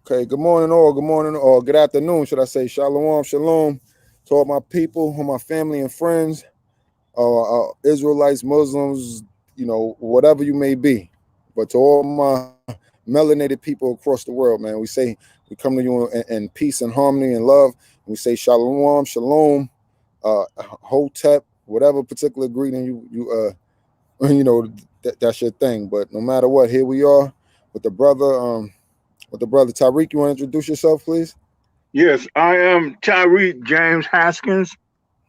Okay, good morning all, good morning or good afternoon, should I say. Shalom, shalom to all my people, all my family and friends, Israelites, Muslims, whatever you may be. But to all my melanated people across the world, man, we come to you in peace and harmony and love. And we say shalom, shalom, hotep, whatever particular greeting that's your thing. But no matter what, here we are with the brother. With the brother Tariq, you want to introduce yourself, please? Yes, I am TARIK James Haskins.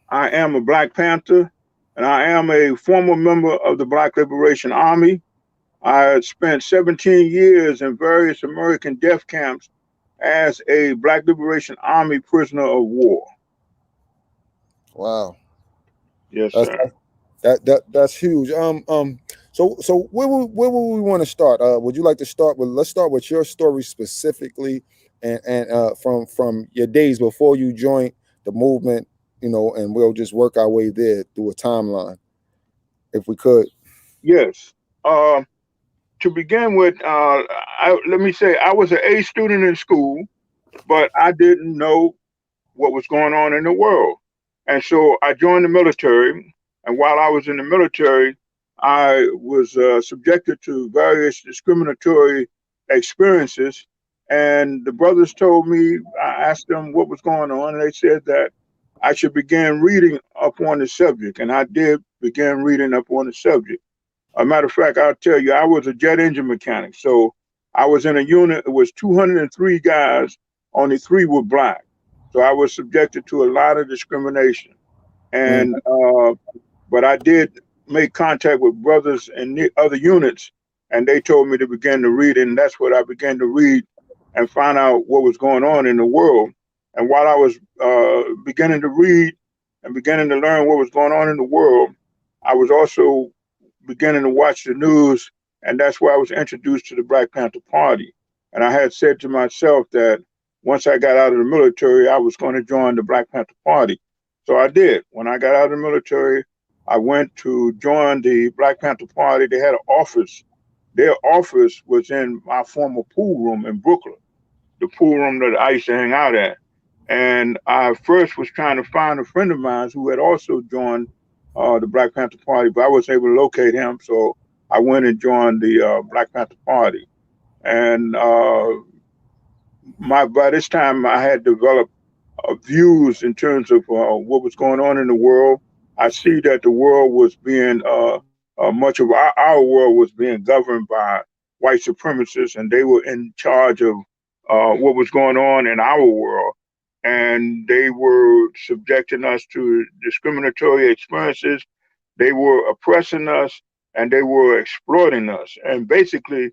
I am a Black Panther, and I am a former member of the Black Liberation Army. I spent 17 years in various American death camps as a Black Liberation Army prisoner of war. Wow, Yes, that's sir. that's huge. So where would we want to start? Would you like to start with? Let's start with your story specifically, and from your days before you joined the movement, and we'll just work our way there through a timeline, if we could. Yes. Uh, to begin with, let me say I was an A student in school, but I didn't know what was going on in the world. And so I joined the military. And while I was in the military, I was subjected to various discriminatory experiences. And the brothers told me, I asked them what was going on, and they said that I should begin reading up on the subject. And I did begin reading up on the subject. A matter of fact, I'll tell you, I was a jet engine mechanic. So I was in a unit, it was 203 guys, only three were black. So I was subjected to a lot of discrimination. Mm, And, but I did make contact with brothers in the other units, and they told me to begin to read. And that's what I began to read and find out what was going on in the world. And while I was beginning to read and beginning to learn what was going on in the world, I was also beginning to watch the news, and that's where I was introduced to the Black Panther Party. And I had said to myself that once I got out of the military, I was going to join the Black Panther Party. So I did. When I got out of the military, I went to join the Black Panther Party. They had an office. Their office was in my former pool room in Brooklyn, the pool room that I used to hang out at. And I first was trying to find a friend of mine who had also joined the Black Panther Party, but I wasn't able to locate him. So I went and joined the Black Panther Party. And by this time, I had developed views in terms of what was going on in the world. I see that the world was being, much of our world was being governed by white supremacists, and they were in charge of what was going on in our world. And they were subjecting us to discriminatory experiences. They were oppressing us, and they were exploiting us. And basically,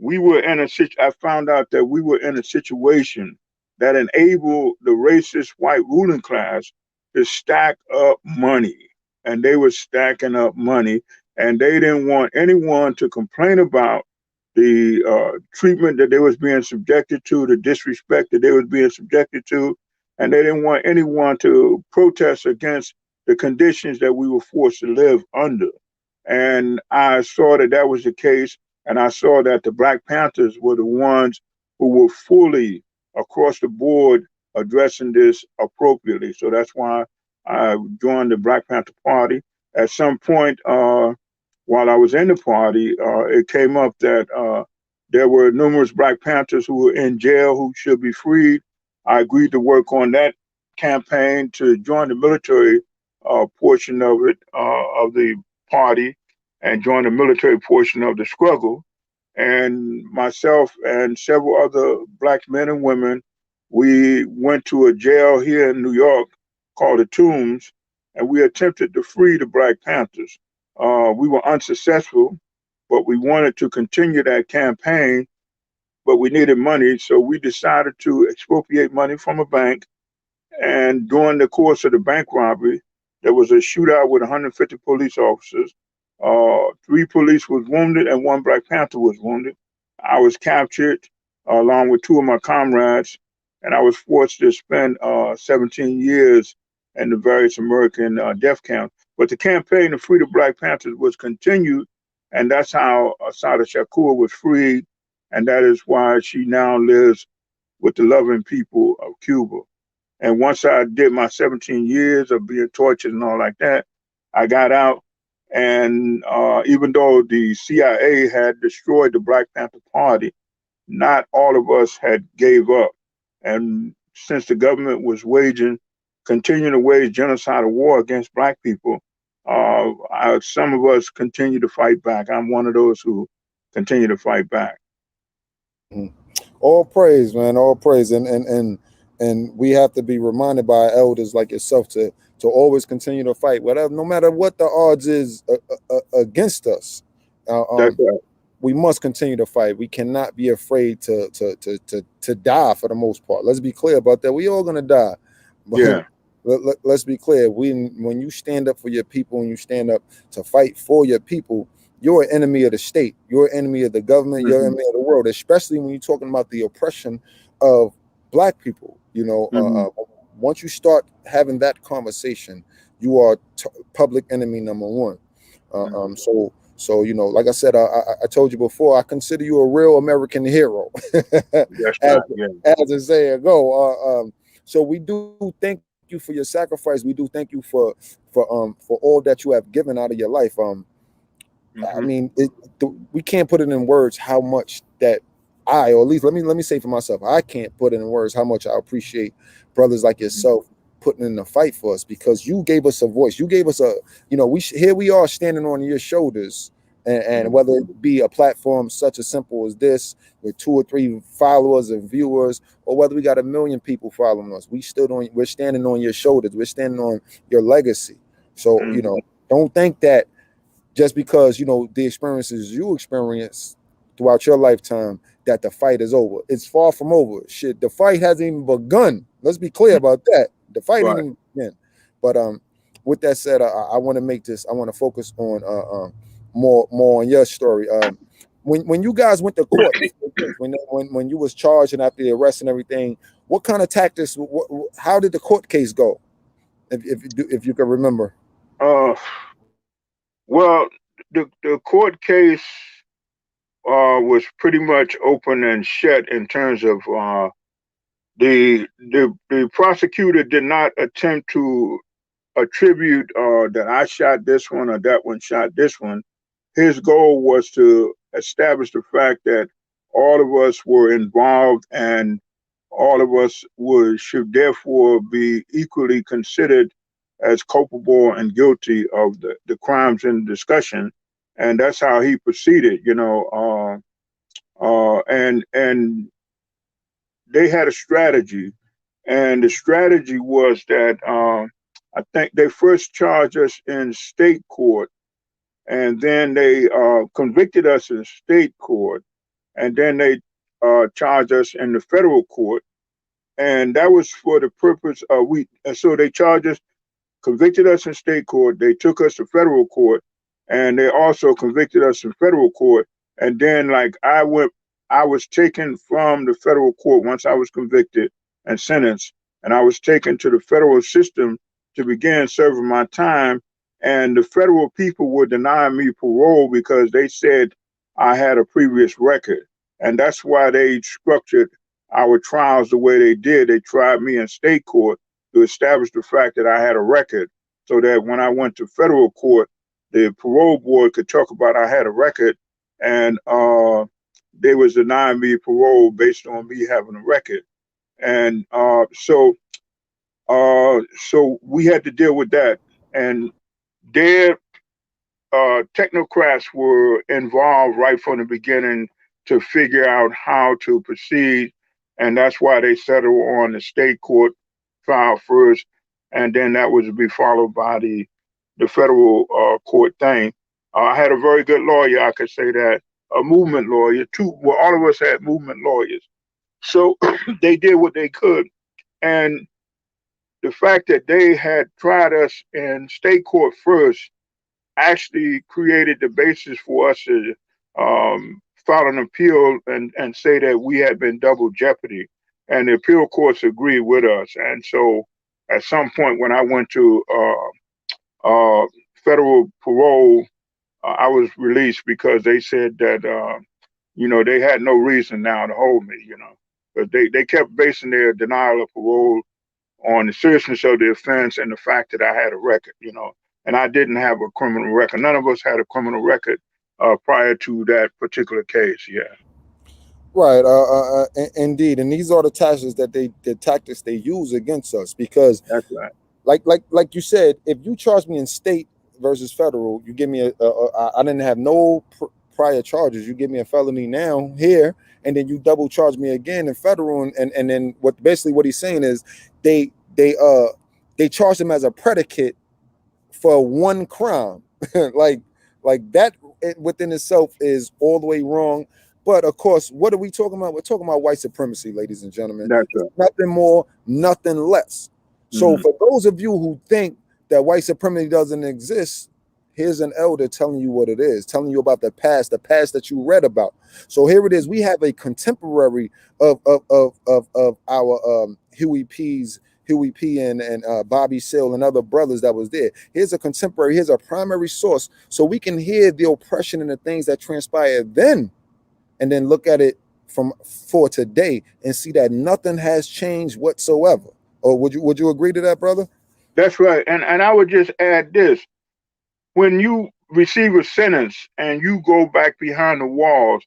I found out that we were in a situation that enabled the racist white ruling class to stack up money. And they were stacking up money, and they didn't want anyone to complain about the treatment that they was being subjected to, the disrespect that they was being subjected to, and they didn't want anyone to protest against the conditions that we were forced to live under. And I saw that that was the case, and I saw that the Black Panthers were the ones who were fully across the board addressing this appropriately. So that's why I joined the Black Panther Party. At some point, while I was in the party, it came up that there were numerous Black Panthers who were in jail who should be freed. I agreed to work on that campaign to join the military portion of it, of the party, and join the military portion of the struggle. And myself and several other Black men and women, we went to a jail here in New York called the Tombs, and we attempted to free the Black Panthers. We were unsuccessful, but we wanted to continue that campaign, but we needed money, so we decided to expropriate money from a bank. And during the course of the bank robbery, there was a shootout with 150 police officers. Three police was wounded and one Black Panther was wounded. I was captured along with two of my comrades, and I was forced to spend 17 years in the various American death camps. But the campaign to free the Black Panthers was continued, and that's how Asada Shakur was freed, and that is why she now lives with the loving people of Cuba. And once I did my 17 years of being tortured and all like that, I got out. And even though the CIA had destroyed the Black Panther Party, not all of us had gave up. And since the government was continuing to wage genocidal war against Black people, some of us continue to fight back. I'm one of those who continue to fight back. Mhm. All praise, man, all praise, and we have to be reminded by our elders like yourself to always continue to fight, whatever, no matter what the odds is against us. Uh, That's um, right. we must continue to fight. We cannot be afraid to die for the most part. Let's be clear about that. We all gonna die, but Yeah. let's be clear. When you stand up for your people and you stand up to fight for your people, you're an enemy of the state. You're an enemy of the government. You're an Hmm. enemy of the world, especially when you're talking about the oppression of Black people. Hmm. Once you start having that conversation, you are public enemy number one. Hmm. So like I said, I told you before, I consider you a real American hero, That's as right. Yeah. as the saying go. So we do thank you for your sacrifice. We do thank you for all that you have given out of your life. I Hmm. mean, we can't put it in words how much that or at least let me say for myself, I can't put it in words how much I appreciate brothers like yourself putting in the fight for us, because you gave us a voice. You gave us here we are standing on your shoulders, and Hmm. whether it be a platform such as simple as this with 2 or 3 followers and viewers, or whether we got 1 million people following us, we're standing on your shoulders. We're standing on your legacy. So Hmm. don't think that just because the experiences you experience throughout your lifetime that the fight is over. It's far from over. Shit, the fight hasn't even begun. Let's be clear about that. The fight ain't Right. even begun. But with that said, I want to make this. I want to focus on more on your story. When you guys went to court, when you was charged and after the arrest and everything, what kind of tactics? How did the court case go? If you can remember. Uh, well, the court case was pretty much open and shut in terms of the prosecutor did not attempt to attribute that I shot this one or that one shot this one. His goal was to establish the fact that all of us were involved and all of us should therefore be equally considered as culpable and guilty of the crimes in discussion. And that's how he proceeded. And they had a strategy, and the strategy was that I think they first charged us in state court, and then they convicted us in state court, and then they charged us in the federal court, and that was for the purpose of we. And so they charged us, convicted us in state court. They took us to federal court, and they also convicted us in federal court. And then, like I was taken from the federal court once I was convicted and sentenced, and I was taken to the federal system to begin serving my time. And the federal people were denying me parole because they said I had a previous record, and that's why they structured our trials the way they did. They tried me in state court to establish the fact that I had a record, so that when I went to federal court, the parole board could talk about I had a record, and they was denying me parole based on me having a record. And so we had to deal with that. And their technocrats were involved right from the beginning to figure out how to proceed, and that's why they settled on the state court trial first, and then that was to be followed by the federal court thing. I had a very good lawyer, I could say that, a movement lawyer too. Well, all of us had movement lawyers, so they did what they could, and the fact that they had tried us in state court first actually created the basis for us to file an appeal and say that we had been double jeopardy. And the appeal courts agreed with us. And so at some point when I went to federal parole, I was released because they said that, they had no reason now to hold me. because they kept basing their denial of parole on the seriousness of the offense and the fact that I had a record, and I didn't have a criminal record. None of us had a criminal record prior to that particular case. Yeah, Right, indeed, and these are the tactics they use against us because, that's right. like you said, if you charge me in state versus federal, you give me I didn't have no prior charges. You give me a felony now here, and then you double charge me again in federal, and then what he's saying is they they uh they charge him as a predicate for one crime. like like that within itself is all the way wrong. But of course, what are we talking about? We're talking about white supremacy, ladies and gentlemen. That's It's right. nothing more, nothing less. So Hmm. for those of you who think that white supremacy doesn't exist, here's an elder telling you what it is, telling you about the past that you read about. So here it is. We have a contemporary of our Huey P and Bobby Seale and other brothers that was there. Here's a contemporary, here's a primary source, so we can hear the oppression and the things that transpired then, and then look at it for today and see that nothing has changed whatsoever. Or would you agree to that, brother? That's right. And I would just add this: when you receive a sentence and you go back behind the walls,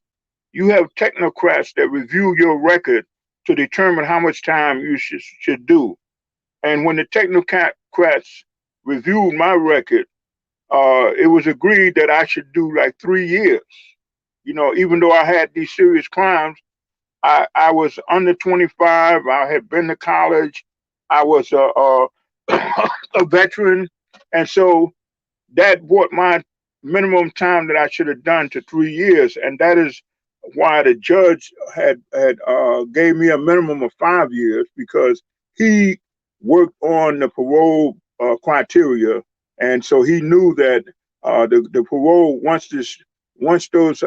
you have technocrats that review your record to determine how much time you should do. And when the technocrats reviewed my record, it was agreed that I should do like 3 years. Even though I had these serious crimes, I was under 25. I had been to college. I was a veteran. And so that brought my minimum time that I should have done to 3 years. And that is why the judge had gave me a minimum of 5 years, because he worked on the parole criteria, and so he knew that the parole, once those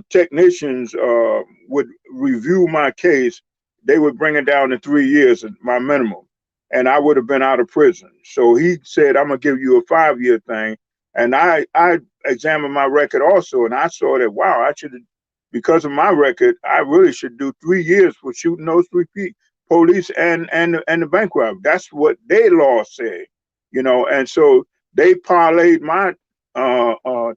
technicians would review my case, they would bring it down to 3 years, my minimum, and I would have been out of prison. So he said, "I'm gonna give you a 5 year thing." And I examined my record also, and I saw that, wow, I should have, because of my record, I really should do 3 years for shooting those three police and the bank robber. That's what their law said, and so they parlayed my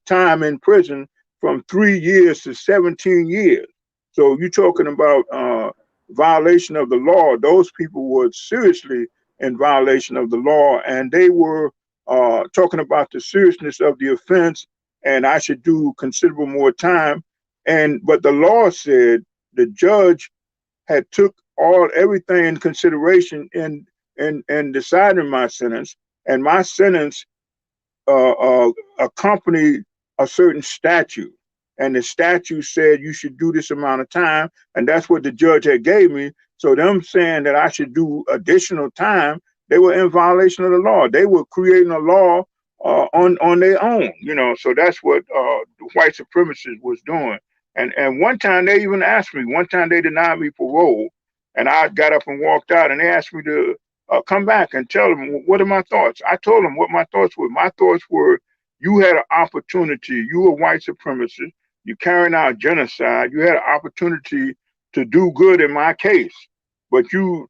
time in prison from 3 years to 17 years. So you're talking about violation of the law. Those people were seriously in violation of the law, and they were talking about the seriousness of the offense, and I should do considerable more time. But the law said the judge had took everything in consideration in deciding my sentence, and my sentence accompanied a certain statute. And the statute said you should do this amount of time, and that's what the judge had gave me. So them saying that I should do additional time, they were in violation of the law. They were creating a law on their own, So that's what the white supremacists was doing. And one time they even asked me. One time they denied me parole, and I got up and walked out, and they asked me to come back and tell them what are my thoughts. I told them what my thoughts were. My thoughts were, you had an opportunity. You were white supremacist. You carrying out genocide. You had an opportunity to do good in my case, but you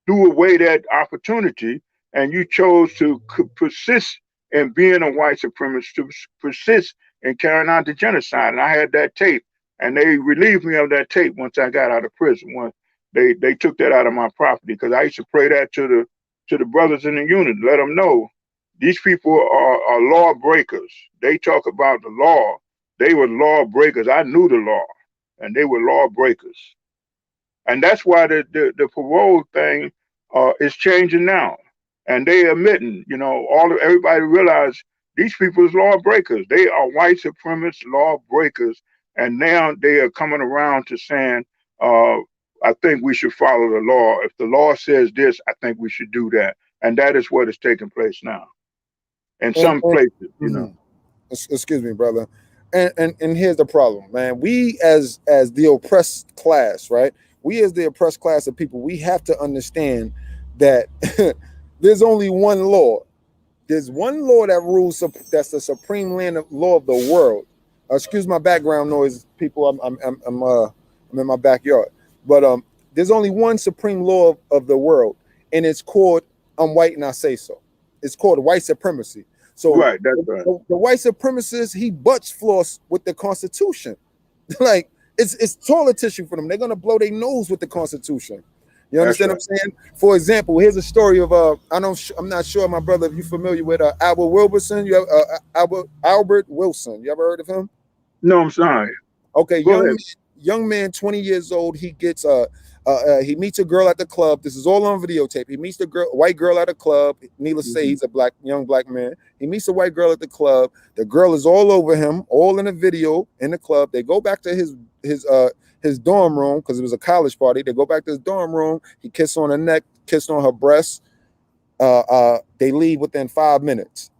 threw away that opportunity, and you chose to persist in being a white supremacist, to persist in carrying out the genocide. And I had that tape, and they relieved me of that tape once I got out of prison. Once they took that out of my property, because I used to pray that to the brothers in the unit, let them know these people are law breakers. They talk about the law. They were law breakers. I knew the law, and they were law breakers. And that's why the parole thing is changing now. And they admitting, everybody realize these people is law breakers. They are white supremacist law breakers. And now they are coming around to saying, uh, I think we should follow the law. If the law says this, I think we should do that. And that is what is taking place now in some And places. mhm. Excuse me, brother. And here's the problem, man. We as the oppressed class, right? We as the oppressed class of people, we have to understand that there's only one law. There's one law that rules. That's the supreme law of the world. Excuse my background noise, people. I'm I'm in my backyard. But there's only one supreme law of the world, and it's called "I'm white and I say so." It's called white supremacy. So Right. That's right. the white supremacist, he butts floss with the Constitution. Like it's toilet tissue for them. They're gonna blow their nose with the Constitution. You That's understand what right. I'm saying? For example, here's a story of I'm not sure, my brother, if you're familiar with Albert Wilson. You have Albert Wilson. You ever heard of him? No, I'm sorry. Okay, Go ahead. young man, 20 years old. He gets he meets a girl at the club. This is all on videotape. He meets the girl, white girl at a club. Needless to say, Hmm. he's a young black man. He meets a white girl at the club. The girl is all over him, all in a video in the club. They go back to his dorm room because it was a college party. They go back to his dorm room. He kissed on her neck, kissed on her breast. They leave within 5 minutes.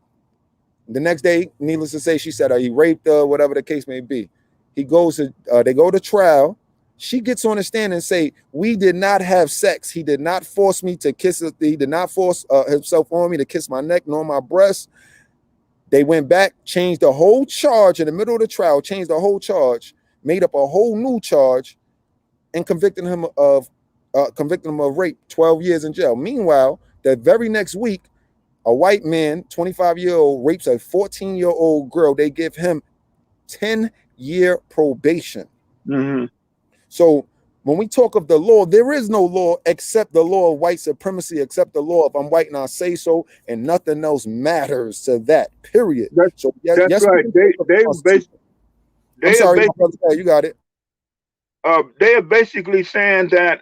The next day, needless to say, she said he raped her, whatever the case may be. They go to trial. She gets on the stand and say, "We did not have sex. He did not force me to kiss her. He did not force himself on me to kiss my neck nor my breast." They went back, changed the whole charge in the middle of the trial, changed the whole charge, made up a whole new charge, and convicted him of rape, 12 years in jail. Meanwhile, the very next week, a white man, 25-year-old, rapes a 14-year-old girl. They give him 10-year probation. Hmm. So when we talk of the law, there is no law except the law of white supremacy, except the law of I'm white and I say so, and nothing else matters to that, period. That's So yes, that's yes, we right. can talk of the Constitution. I'm They are sorry, my brother. Yeah, you got it. they are basically saying that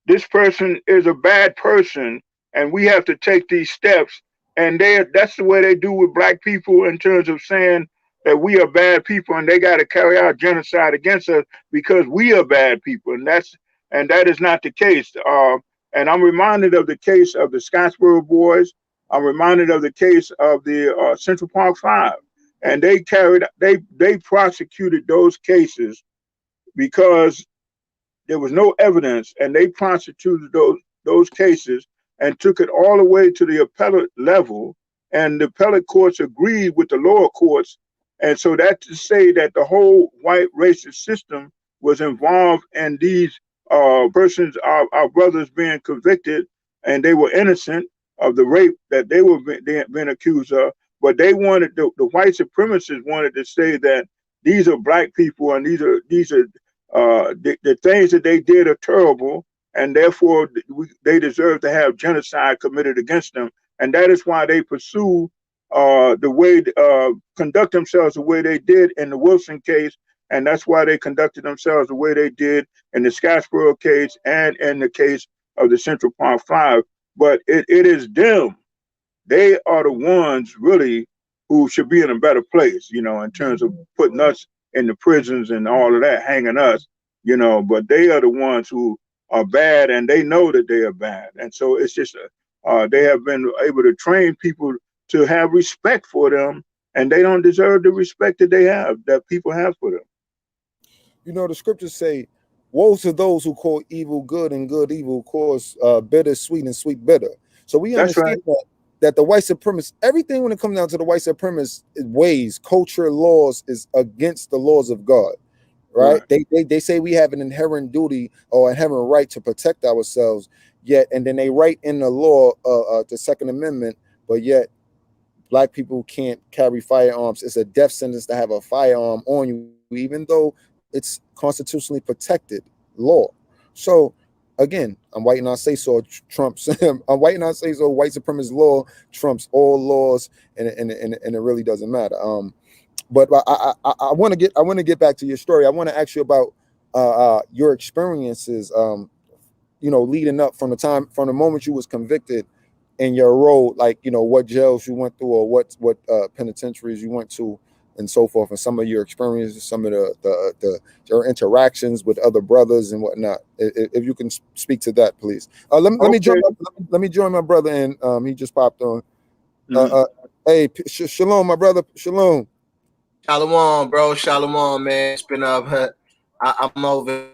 this person is a bad person, and we have to take these steps. And that's the way they do with black people in terms of saying that we are bad people, and they got to carry out genocide against us because we are bad people, and that is not the case. And I'm reminded of the case of the Scottsboro boys. I'm reminded of the case of the Central Park Five, and they prosecuted those cases because there was no evidence, and they prosecuted those cases and took it all the way to the appellate level, and the appellate courts agreed with the lower courts, and so that to say that the whole white racist system was involved in these persons, our brothers being convicted, and they were innocent of the rape that they were being accused of, but they wanted the white supremacists wanted to say that these are black people and these are the things that they did are terrible, and therefore they deserve to have genocide committed against them. And that is why they pursue the way conduct themselves the way they did in the Wilson case, and that's why they conducted themselves the way they did in the Scottsboro case and in the case of the Central Park Five. But it is them, they are the ones really who should be in a better place, in terms of putting us in the prisons and all of that, hanging us, but they are the ones who are bad, and they know that they are bad. And so it's just, they have been able to train people to have respect for them, and they don't deserve the respect that people have for them. The scriptures say, "Woe to those who call evil good and good evil, cause bitter sweet and sweet bitter." So we That's understand right. that the white supremacist, everything when it comes down to the white supremacist ways, culture, laws is against the laws of God. Right? Right. They say we have an inherent duty or inherent right to protect ourselves. Yet, and then they write in the law, the Second Amendment, but yet black people can't carry firearms. It's a death sentence to have a firearm on you, even though it's constitutionally protected law. So again, I'm white and I say so trumps. I'm white and I say so. White supremacist law trumps all laws, and it really doesn't matter. But I want to get back to your story. I want to ask you about your experiences. Leading up from the moment you was convicted in your role, like what jails you went through or what penitentiaries you went to and so forth, and some of your experiences, some of the your interactions with other brothers and whatnot. If you can speak to that, please. Okay. Let me join my brother, and he just popped on. Uh, Mhm. uh, hey, shalom, my brother, shalom. Shalom, bro. Shalom, man. It's been up. I'm over.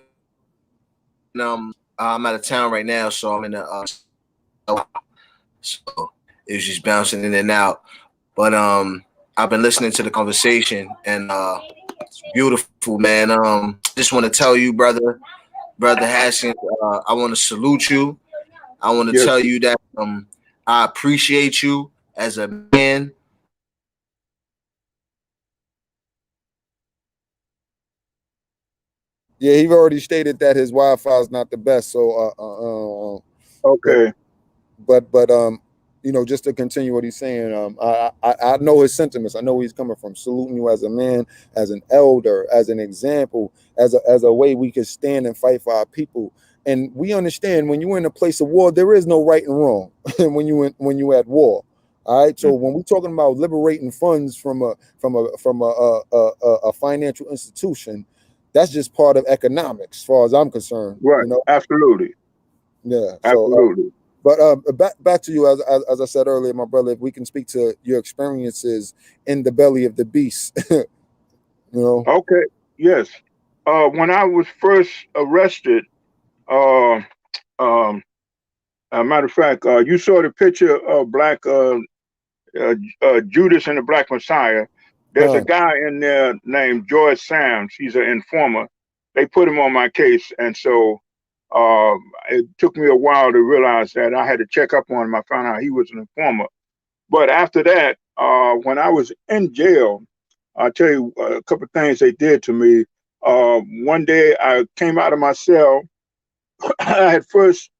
I'm out of town right now, so I'm in the. So it was just bouncing in and out. But I've been listening to the conversation, and Beautiful, man. Just want to tell you, brother Haskins, I want to salute you. I want to Yes, tell you that I appreciate you as a man. Yeah, he already stated that his Wi-Fi is not the best. So, but okay, but you know, just to continue what he's saying, I know his sentiments. I know where he's coming from. Saluting you as a man, as an elder, as an example, as a way we could stand and fight for our people. And we understand when you're in a place of war, there is no right and wrong. When you at war. All right. So when we're talking about liberating funds from a financial institution, that's just part of economics, as far as I'm concerned. right, You know. absolutely, Yeah. So absolutely. but back to you, as I said earlier, my brother. If we can speak to your experiences in the belly of the beast, you know. Okay, yes. When I was first arrested, uh, um, a matter of fact, you saw the picture of Black Judas and the Black Messiah. There's a Huh. guy in there named George Sams. He's an informer. They put him on my case, and so it took me a while to realize that I had to check up on him. I found out he was an informer. But after that, when I was in jail, I'll tell you a couple of things they did to me. One day I came out of my cell. I had first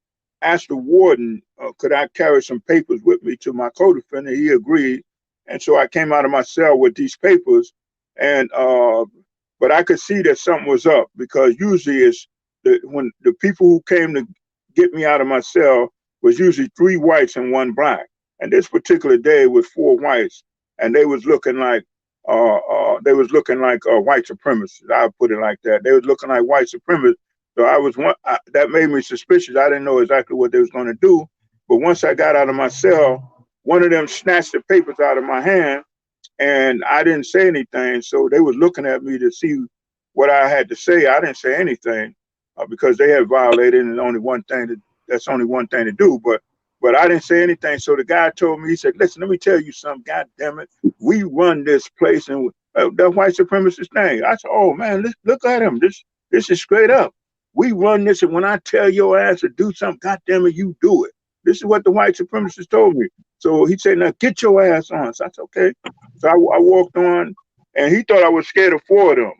asked the warden, could I carry some papers with me to my co-defendant? He agreed. And so I came out of my cell with these papers. And, but I could see that something was up because usually when the people who came to get me out of my cell was usually three whites and one black. And this particular day was four whites. And they was looking like white supremacists. I'll put it like that. They was looking like white supremacists. So that made me suspicious. I didn't know exactly what they was going to do. But once I got out of my cell, one of them snatched the papers out of my hand and I didn't say anything. So they was looking at me to see what I had to say. I didn't say anything because they had violated, and that's only one thing to do. But I didn't say anything. So the guy told me, he said, "Listen, let me tell you something. God damn it, we run this place, and that white supremacist thing." I said, "Oh man, look at him. This is straight up. We run this, and when I tell your ass to do something, God damn it, you do it." This is what the white supremacist told me. So he said, "Now get your ass on." So I said, "Okay." So I walked on, and he thought I was scared of four of them.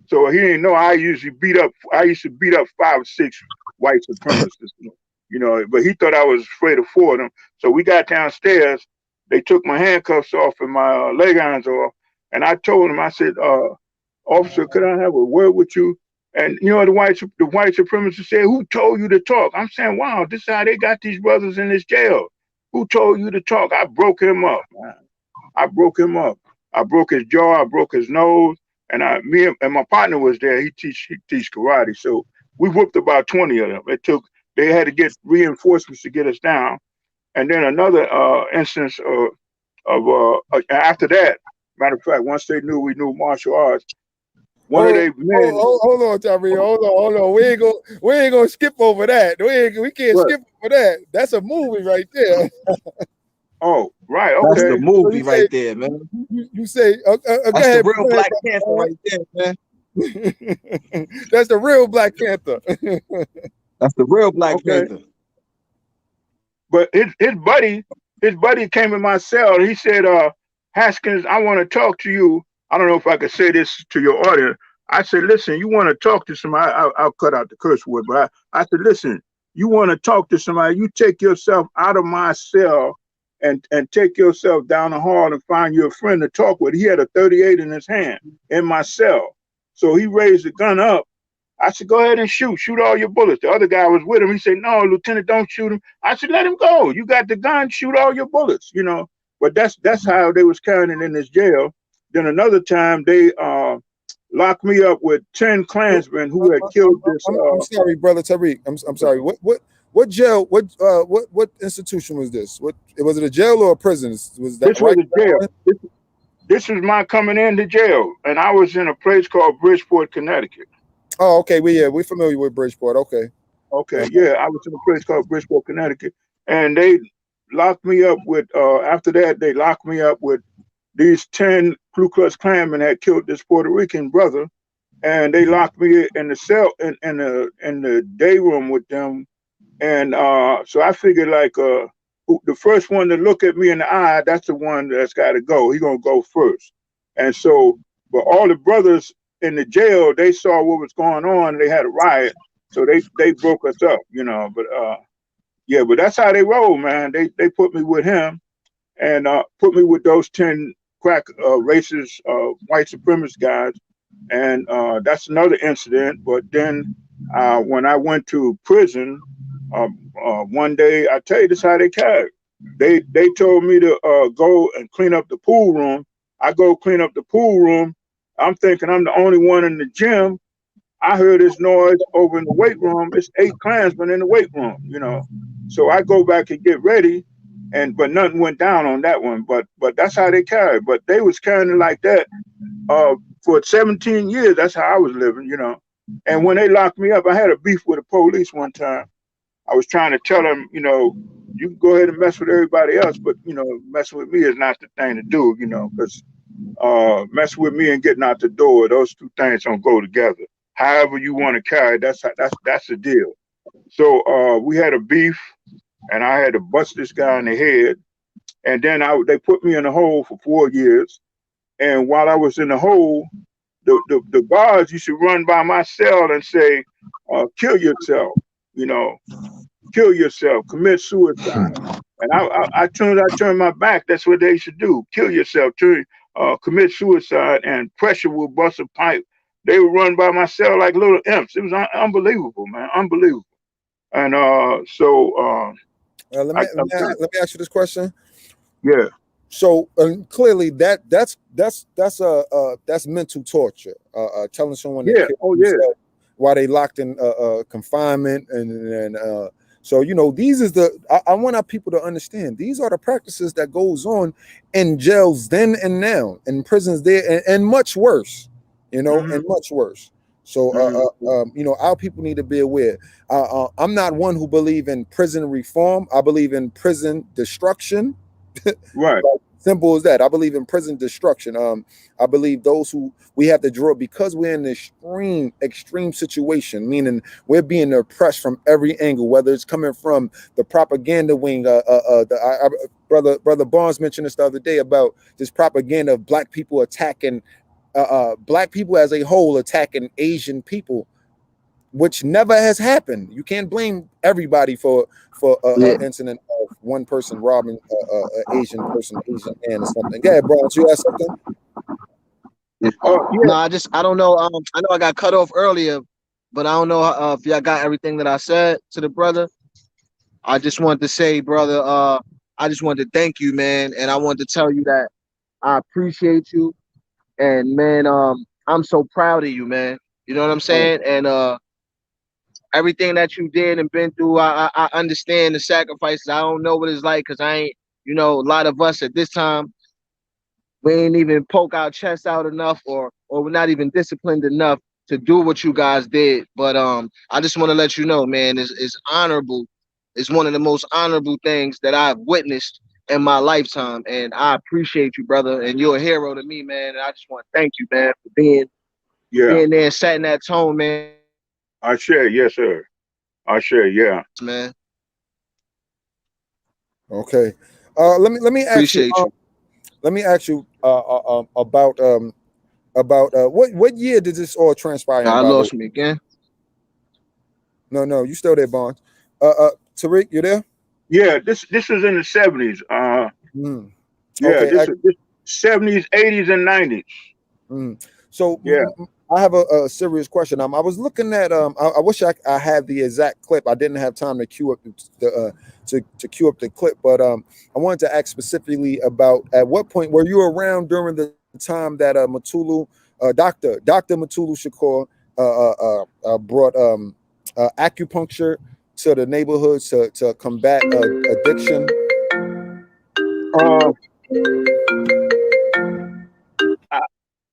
So he didn't know I used to beat up 5 or 6 white supremacists, but he thought I was afraid of four of them. So we got downstairs. They took my handcuffs off and my leg irons off. And I told him, I said, "Officer, could I have a word with you?" And the white supremacist said, "Who told you to talk?" I'm saying, "Wow, this is how they got these brothers in this jail. Who told you to talk?" I broke him up, man. I broke him up. I broke his jaw. I broke his nose. And my partner was there. He teach karate. So we whooped about 20 of them. They had to get reinforcements to get us down. And then another instance of after that, matter of fact, once they knew we knew martial arts, one of Oh, their men, hold on, Tyree. Hold on. We ain't gonna skip over that. We can't what? skip over that. That's a movie right there. Oh, right, That's the okay. So movie right there, man. you say, go That's the ahead, real go ahead, Black Panther right there, man. brother. That's the real Black Panther. That's the real Black Okay. Panther. But his buddy came in my cell. He said, "Haskins, I want to talk to you." I don't know if I could say this to your audience. I said, "Listen, you want to talk to somebody?" I'll cut out the curse word, but I said, "Listen, you want to talk to somebody? You take yourself out of my cell and take yourself down the hall and find you a friend to talk with." He had a 38 in his hand in my cell, so he raised the gun up. I said, "Go ahead and shoot all your bullets." The other guy was with him. He said, "No, Lieutenant, don't shoot him." I said, "Let him go. You got the gun, shoot all your bullets. But that's how they was carrying it in this jail. Then another time they locked me up with 10 Klansmen who had killed this. I'm sorry, brother Tariq. I'm sorry. What jail? What institution was this? Was it a jail or a prison? Was that This was right? a jail. This was my coming into jail, and I was in a place called Bridgeport, Connecticut. Oh, okay. We're familiar with Bridgeport. Okay. Okay, yeah, I was in a place called Bridgeport, Connecticut, and they locked me up with. After that, they locked me up with these 10 Ku Klux Klansmen had killed this Puerto Rican brother, and they locked me in the cell in the day room with them. And so I figured like the first one to look at me in the eye, that's the one that's got to go. He gonna go first. And so, but all the brothers in the jail, they saw what was going on. They had a riot, so they broke us up, you know. But yeah, but that's how they roll, man. They put me with him and put me with those 10 crack racist white supremacist guys. And that's another incident. But then when I went to prison, one day, I tell you, this is how they carry. They told me to go and clean up the pool room. I go clean up the pool room. I'm thinking I'm the only one in the gym. I heard this noise over in the weight room. It's 8 Klansmen in the weight room, you know. So I go back and get ready, but nothing went down on that one. But that's how they carry. But they was carrying it like that for 17 years. That's how I was living, you know. And when they locked me up, I had a beef with the police one time. I was trying to tell them, you know, you can go ahead and mess with everybody else, but you know, messing with me is not the thing to do, you know, because messing with me and getting out the door, those two things don't go together. However you want to carry, that's the deal. So we had a beef, and I had to bust this guy in the head, and then they put me in a hole for 4 years. And while I was in the hole, the guards used to run by my cell and say, "Kill yourself," you know, "Kill yourself, commit suicide." And I turned my back. That's what they should do. Kill yourself, commit suicide, and pressure will bust a pipe. They would run by my cell like little imps. It was unbelievable, man, unbelievable. And let me let me ask you this question. Yeah. So clearly that's mental torture. Telling someone to kill themselves while they locked in confinement and so you know these is I want our people to understand these are the practices that goes on in jails then and now, in prisons there, and much worse, you know, and much worse. So you know, our people need to be aware. I'm not one who believe in prison reform. I believe in prison destruction. Right. Simple as that. I believe in prison destruction. I believe those who we have to draw, because we're in an extreme situation, meaning we're being oppressed from every angle, whether it's coming from the propaganda wing. Brother Barnes mentioned this the other day about this propaganda of black people attacking black people as a whole, attacking Asian people, which never has happened. You can't blame everybody for an incident of one person robbing an Asian person, Asian man or something. Yeah, bro, you had something? No, I don't know. I know I got cut off earlier, but I don't know if y'all got everything that I said to the brother. I just wanted to say, brother, I just wanted to thank you, man, and I wanted to tell you that I appreciate you, and man, I'm so proud of you, man. You know what I'm saying? And everything that you did and been through, I understand the sacrifices. I don't know what it's like because I ain't, you know, a lot of us at this time, we ain't even poke our chest out enough, or we're not even disciplined enough to do what you guys did. But I just want to let you know, man, it's honorable. It's one of the most honorable things that I've witnessed in my lifetime, and I appreciate you, brother. And you're a hero to me, man. And I just want to thank you, man, for being there and setting that tone, man. I share, yes, sir. I share, yeah. Man. Okay. Let me ask Appreciate you. you. Let me ask you about what year did this all transpire in, I by the way? lost me again. No, you still there, Barnes. Tariq, you there? Yeah, this was in the 70s. Yeah, Okay. this 70s, 80s, and 90s. So Yeah. I have a serious question. I was looking at I wish I had the exact clip. I didn't have time to queue up to queue up the clip, but I wanted to ask specifically about at what point were you around during the time that Matulu Dr. Matulu Shakur brought acupuncture to the neighborhoods to combat addiction? Uh,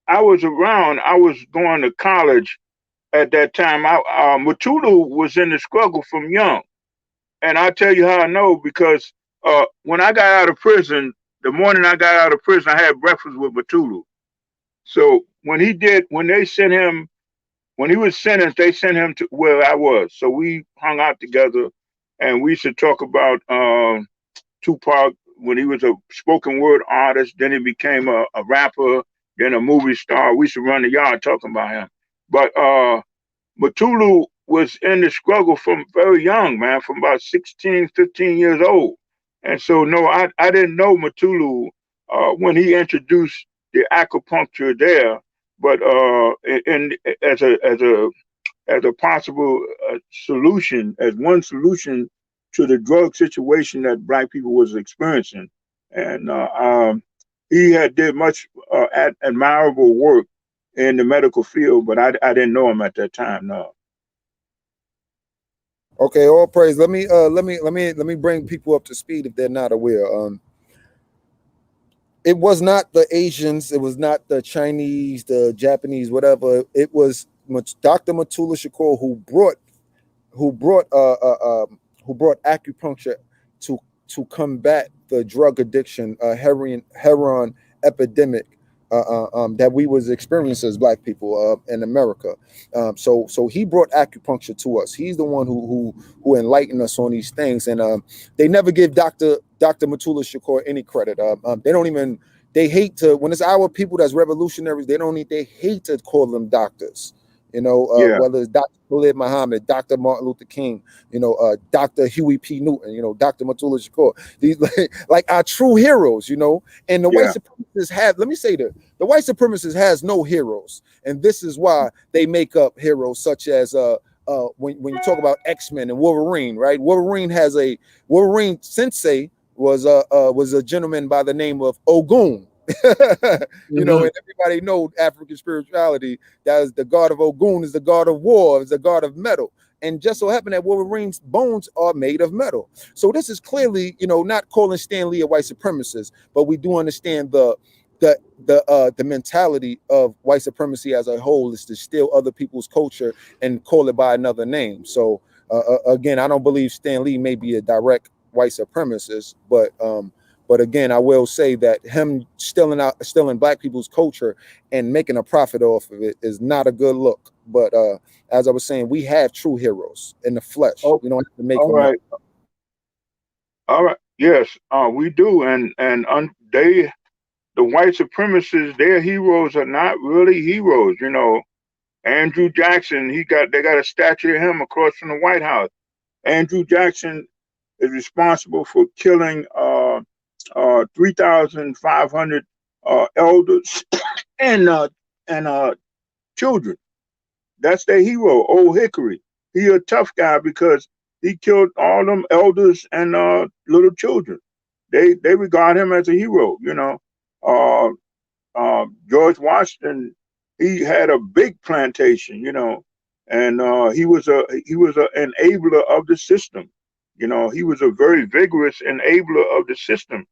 I was around. I was going to college at that time. Matulu was in the struggle from young, and I'll tell you how I know because when I got out of prison, the morning I got out of prison, I had breakfast with Batulu. So when they sent him, when he was sentenced, they sent him to where I was. So we hung out together, and we used to talk about Tupac when he was a spoken word artist. Then he became a rapper, then a movie star. We used to run the yard talking about him. But Matulu was in the struggle from very young, man, from about 16, 15 years old. And so, no, I didn't know Matulu when he introduced the acupuncture there, but and as a possible solution, as one solution to the drug situation that Black people was experiencing. And he had did much admirable work in the medical field, but I didn't know him at that time. No. Okay, all praise. Let me bring people up to speed if they're not aware. It was not the Asians, it was not the Chinese, the Japanese, whatever. It was Dr. Matula Shakur who brought acupuncture to combat the drug addiction, heroin epidemic that we was experiencing as Black people in America. So he brought acupuncture to us. He's the one who enlightened us on these things, and they never give Dr. Matula Shakur any credit. They don't even. They hate to, when it's our people that's revolutionaries. They hate to call them doctors. Yeah. Whether it's Dr. Khalid Muhammad, Dr. Martin Luther King, Dr. Huey P. Newton, Dr. Matula Shakur, these like our true heroes, and the white Yeah. supremacists have, let me say that, the white supremacists has no heroes. And this is why they make up heroes such as, when you talk about X-Men and Wolverine, right? Wolverine sensei was a gentleman by the name of Ogun. And everybody know African spirituality. That is the god of Ogun, is the god of war, is the god of metal. And just so happened that Wolverine's bones are made of metal. So this is clearly, not calling Stan Lee a white supremacist, but we do understand the mentality of white supremacy as a whole is to steal other people's culture and call it by another name. So again, I don't believe Stan Lee may be a direct white supremacist, but again, I will say that him stealing Black people's culture and making a profit off of it is not a good look. But as I was saying, we have true heroes in the flesh. Oh, We don't have to make all them up. right. All right. Yes, we do. They, the white supremacists, their heroes are not really heroes. Andrew Jackson, they got a statue of him across from the White House. Andrew Jackson is responsible for killing 3,500 elders and children. That's their hero, Old Hickory. He a tough guy because he killed all them elders and little children. They regard him as a hero. Uh, George Washington, he had a big plantation, and he was a enabler of the system. He was a very vigorous enabler of the system.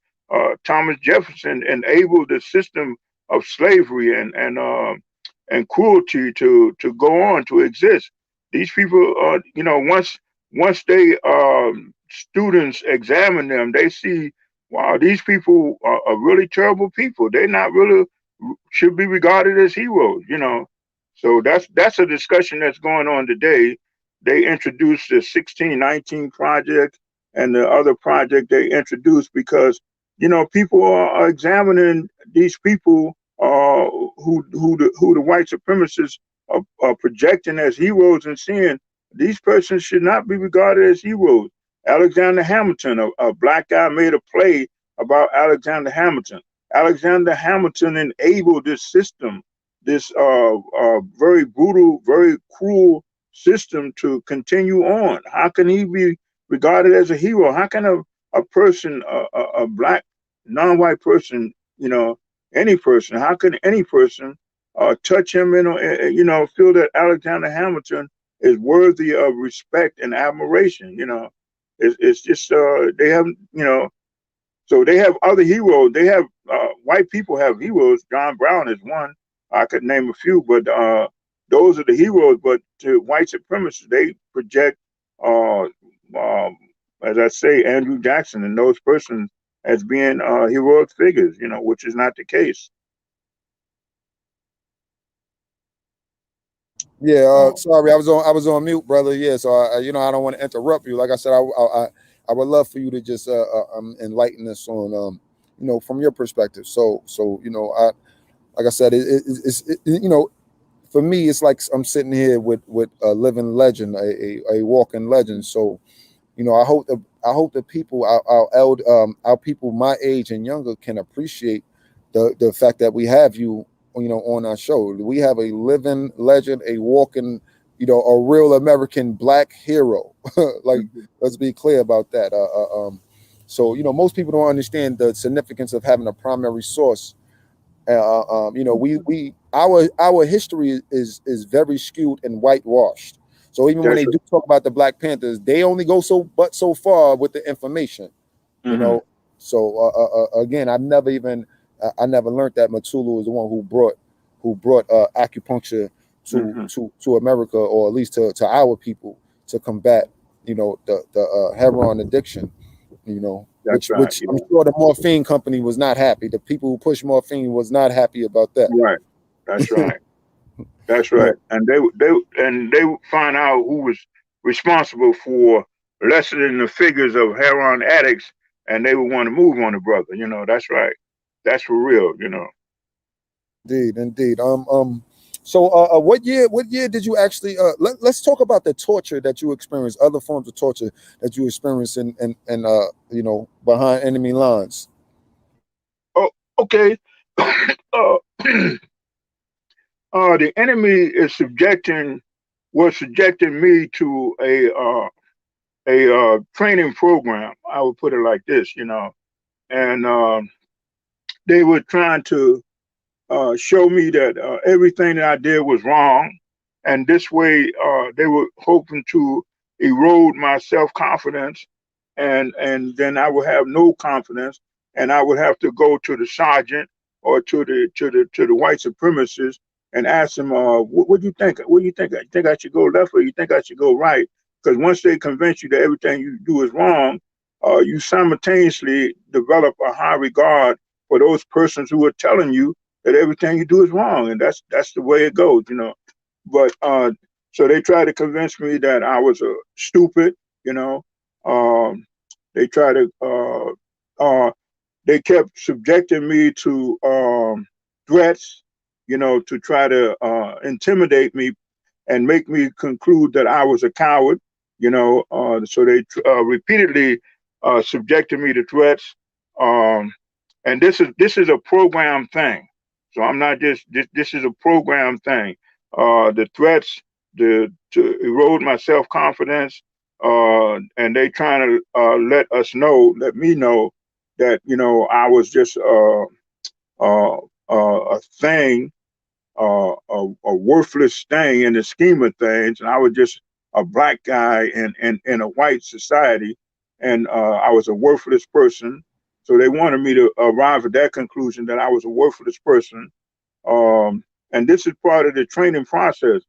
Thomas Jefferson enabled the system of slavery and cruelty to go on to exist. These people, once they students examine them, they see, wow, these people are really terrible people. They're not really should be regarded as heroes. So that's a discussion that's going on today. They introduced the 1619 project and the other project they introduced because people are examining these people who the white supremacists are projecting as heroes and seeing these persons should not be regarded as heroes. Alexander Hamilton, a Black guy, made a play about Alexander Hamilton. Alexander Hamilton enabled this system, this very brutal, very cruel system to continue on. How can he be regarded as a hero? How can a person, a Black, non-white person, any person, how can any person touch him and, feel that Alexander Hamilton is worthy of respect and admiration? It's just, they have, so they have other heroes. They have white people have heroes. John Brown is one. I could name a few, but those are the heroes. But to white supremacists, they project, as I say, Andrew Jackson and those persons as being heroic figures, which is not the case. Yeah, Oh, sorry, I was on mute, brother. Yeah, so I don't want to interrupt you. Like I said, I would love for you to just enlighten us on from your perspective. So I like I said, for me, it's like I'm sitting here with a living legend, a walking legend. So I hope that people, our people my age and younger, can appreciate the fact that we have you, on our show. We have a living legend, a walking, a real American black hero. Like, let's be clear about that. So most people don't understand the significance of having a primary source. Our history is very skewed and whitewashed. So even when that's they do talk about the Black Panthers, they only go so far with the information, you mm-hmm. know. So again, I never learned that Matulu was the one who brought acupuncture Mm-hmm. to America, or at least to our people, to combat the heroin addiction, That's right. which I'm Yeah. sure the morphine company was not happy. The people who push morphine was not happy about that. Right. That's right. That's Yeah, right. And they would find out who was responsible for lessening the figures of heroin addicts, and they would want to move on the brother. That's right. That's for real. indeed. So, what year did you actually? Let's talk about the torture that you experienced, other forms of torture that you experienced behind enemy lines. Oh, okay. The enemy is subjecting me to a training program. I would put it like this. And they were trying to show me that everything that I did was wrong, and this way they were hoping to erode my self confidence, and then I would have no confidence, and I would have to go to the sergeant or to the white supremacists and ask them, what do you think? What do you think? You think I should go left, or you think I should go right? Because once they convince you that everything you do is wrong, you simultaneously develop a high regard for those persons who are telling you that everything you do is wrong, and that's the way it goes. But so they tried to convince me that I was a stupid. You know, um, they tried to they kept subjecting me to threats. To try to intimidate me and make me conclude that I was a coward. So they repeatedly subjected me to threats. Um, and this is a program thing. So I'm not just this is a program thing. The threats to erode my self confidence, and they trying to let me know that I was just a thing, a worthless thing in the scheme of things, and I was just a black guy in a white society, and I was a worthless person. So they wanted me to arrive at that conclusion that I was a worthless person, and this is part of the training process,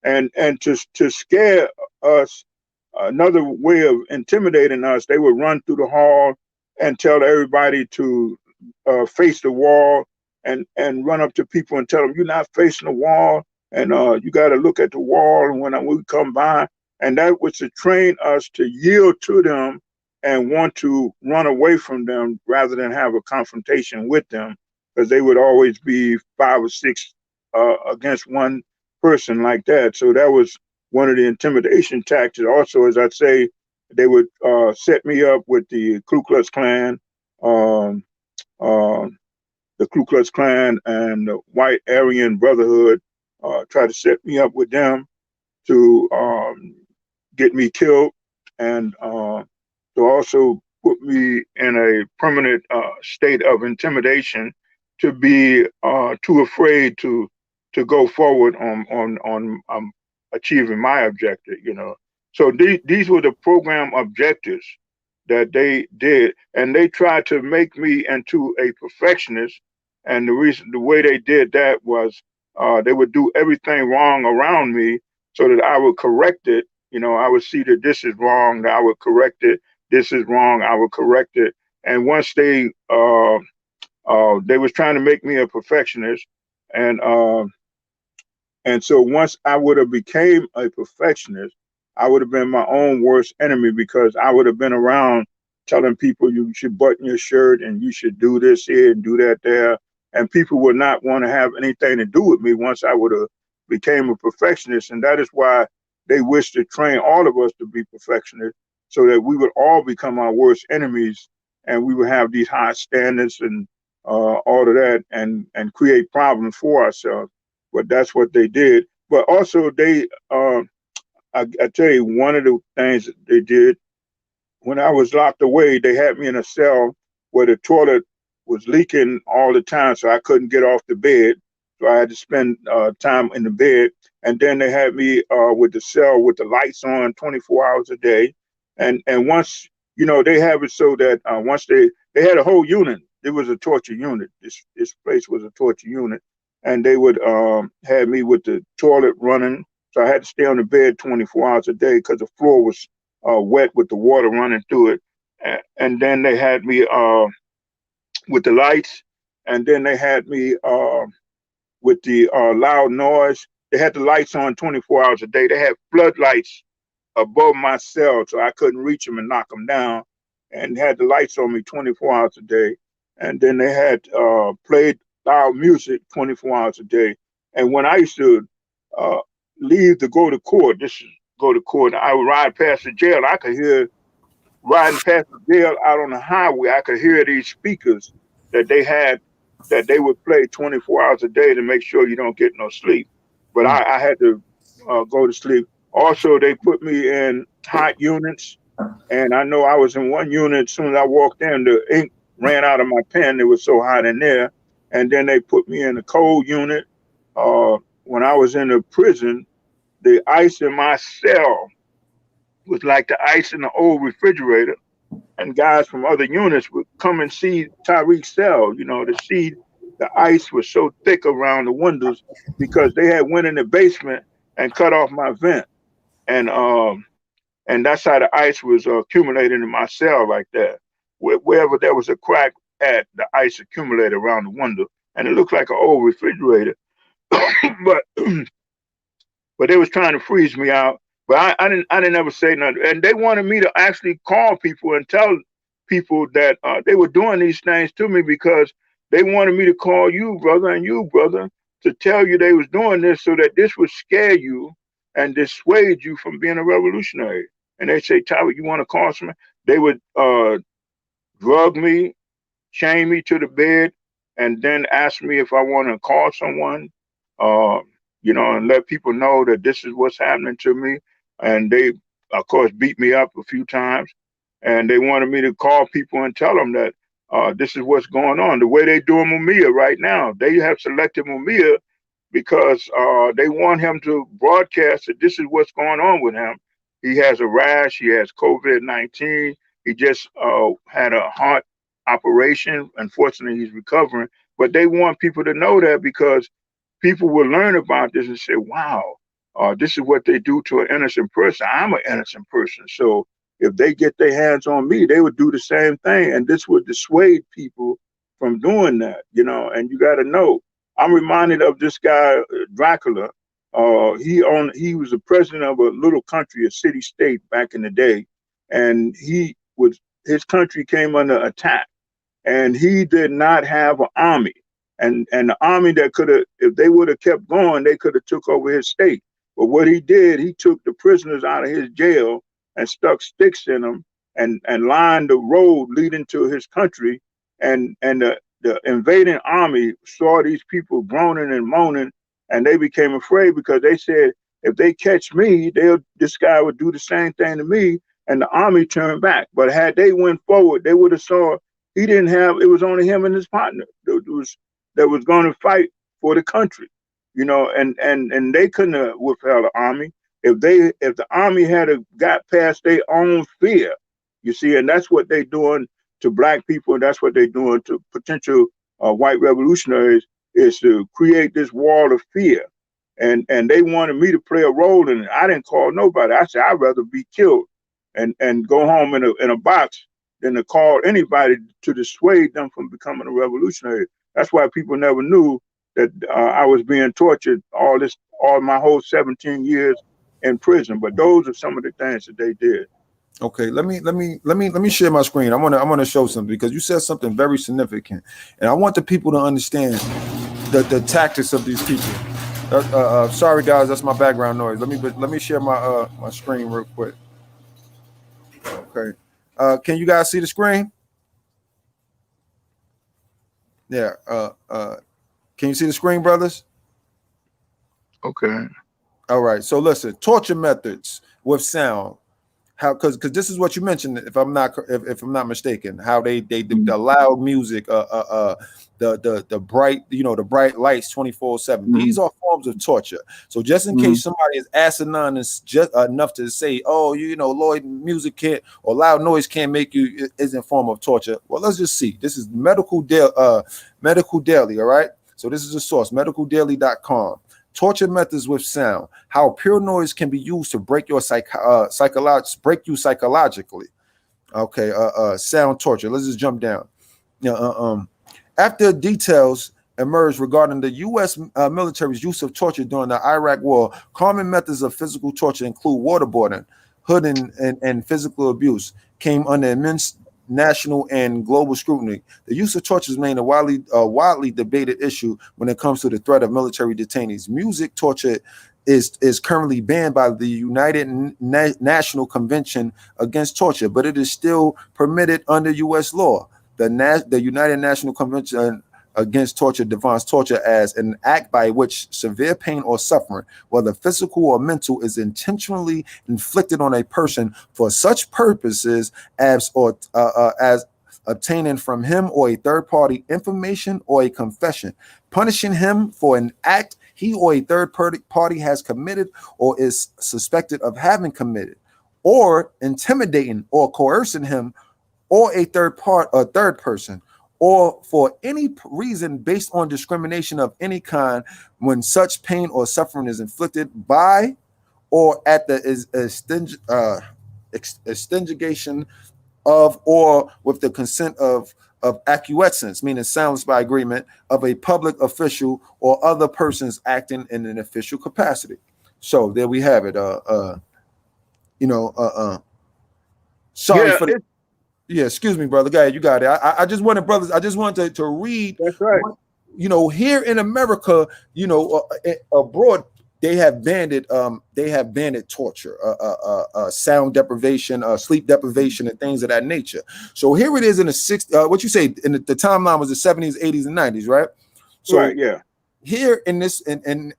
and to scare us. Another way of intimidating us, they would run through the hall and tell everybody to face the wall, and run up to people and tell them you're not facing the wall, and you got to look at the wall. And when we come by, and that was to train us to yield to them and want to run away from them rather than have a confrontation with them, because they would always be 5 or 6 against one person like that. So that was one of the intimidation tactics. Also, as I say, they would set me up with the Ku Klux Klan. Um, um, the Ku Klux Klan and the White Aryan Brotherhood tried to set me up with them to get me killed, and to also put me in a permanent state of intimidation, to be too afraid to go forward on achieving my objective. So these were the program objectives that they did, and they tried to make me into a perfectionist. And the way they did that was they would do everything wrong around me so that I would correct it. I would see that this is wrong, I would correct it. This is wrong, I would correct it. And once they was trying to make me a perfectionist, and so once I would have became a perfectionist, I would have been my own worst enemy because I would have been around telling people you should button your shirt and you should do this here and do that there. And people would not want to have anything to do with me once I would have became a perfectionist. And that is why they wish to train all of us to be perfectionists so that we would all become our worst enemies and we would have these high standards and all of that and create problems for ourselves. But that's what they did. But also they, I tell you, one of the things that they did when I was locked away, they had me in a cell where the toilet was leaking all the time, so I couldn't get off the bed. So I had to spend time in the bed. And then they had me with the cell with the lights on 24 hours a day. And once, they have it so that once they had a whole unit. It was a torture unit. This place was a torture unit. And they would have me with the toilet running. So I had to stay on the bed 24 hours a day because the floor was wet with the water running through it. And then they had me with the lights, and then they had me with the loud noise. They had the lights on 24 hours a day. They had floodlights above my cell, so I couldn't reach them and knock them down, and had the lights on me 24 hours a day. And then they had played loud music 24 hours a day. And when I used to uh, leave to go to court, go to court, I would ride past the jail. I could hear riding past the jail out on the highway. I could hear these speakers that they had that they would play 24 hours a day to make sure you don't get no sleep. But Mm. I had to go to sleep. Also, they put me in hot units, and I know I was in one unit. As soon as I walked in, the ink ran out of my pen. It was so hot in there. And then they put me in a cold unit. When I was in the prison, the ice in my cell was like the ice in the old refrigerator. And guys from other units would come and see Tyrik's cell, to see the ice was so thick around the windows because they had went in the basement and cut off my vent. And that's how the ice was accumulating in my cell like that. Wherever there was a crack at, the ice accumulated around the window. And it looked like an old refrigerator. but but they was trying to freeze me out. But I didn't ever say nothing. And they wanted me to actually call people and tell people that they were doing these things to me because they wanted me to call you, brother, and you, brother, to tell you they was doing this so that this would scare you and dissuade you from being a revolutionary. And they say, Tyler, you want to call someone? They would drug me, chain me to the bed, and then ask me if I want to call someone, uh, and let people know that this is what's happening to me. And they, of course, beat me up a few times. And they wanted me to call people and tell them that this is what's going on. The way they're doing Mumia right now, they have selected Mumia because they want him to broadcast that this is what's going on with him. He has a rash. He has COVID-19. He just had a heart operation. Unfortunately, he's recovering. But they want people to know that because people will learn about this and say, wow, this is what they do to an innocent person. I'm an innocent person. So if they get their hands on me, they would do the same thing. And this would dissuade people from doing that, and you got to know. I'm reminded of this guy, Dracula. He was the president of a little country, a city state back in the day. And his country came under attack and he did not have an army. And the army that could have, if they would have kept going, they could have took over his state. But what he did, he took the prisoners out of his jail and stuck sticks in them and lined the road leading to his country. And the invading army saw these people groaning and moaning, and they became afraid because they said, if they catch me, this guy would do the same thing to me. And the army turned back. But had they went forward, they would have saw he didn't have, it was only him and his partner that was going to fight for the country, and they couldn't have withheld the army if the army had got past their own fear, you see, and that's what they're doing to black people, and that's what they're doing to potential white revolutionaries is to create this wall of fear, and they wanted me to play a role in it. I didn't call nobody. I said I'd rather be killed and go home in a box than to call anybody to dissuade them from becoming a revolutionary. That's why people never knew that I was being tortured all my whole 17 years in prison. But those are some of the things that they did. Okay, let me share my screen. I want to show something because you said something very significant, and I want the people to understand the tactics of these people. Sorry guys, that's my background noise. Let me share my my screen real quick. Okay, can you guys see the screen? Yeah. Can you see the screen, brothers? Okay. All right. So listen, torture methods with sound. How, because this is what you mentioned, if I'm not mistaken, how they the loud music, the bright, the bright lights 24/7. These are forms of torture. So just in case somebody is asinine is just enough to say, oh, Lloyd, music can't, or loud noise can't make you, isn't a form of torture. Well, let's just see. This is Medical Daily, all right. So this is a source, medicaldaily.com. Torture methods with sound. How pure noise can be used to break your psychologically. Okay. Sound torture. Let's just jump down. After details emerged regarding the U.S. Military's use of torture during the Iraq War, common methods of physical torture include waterboarding, hooding, and physical abuse came under immense national and global scrutiny. The use of torture remains a widely debated issue when it comes to the threat of military detainees. Music torture is currently banned by the United National Convention Against Torture, but it is still permitted under U.S. law. The United National Convention Against Torture defines torture as an act by which severe pain or suffering, whether physical or mental, is intentionally inflicted on a person for such purposes as obtaining from him or a third party information or a confession, punishing him for an act he or a third party has committed or is suspected of having committed, or intimidating or coercing him or a third person, or for any reason based on discrimination of any kind when such pain or suffering is inflicted by or at the extingation of or with the consent of acquiescence, meaning silence by agreement of a public official or other persons acting in an official capacity. So there we have it. Sorry Yeah, for the. Yeah, excuse me, brother. Go ahead, you got it. I just wanted, brothers. I just wanted to read. that's right. Here in America, abroad, they have banned torture, sound deprivation, sleep deprivation, and things of that nature. So here it is in the what you say in the timeline was the 70s, 80s, and 90s, right? So Right, yeah. here in this in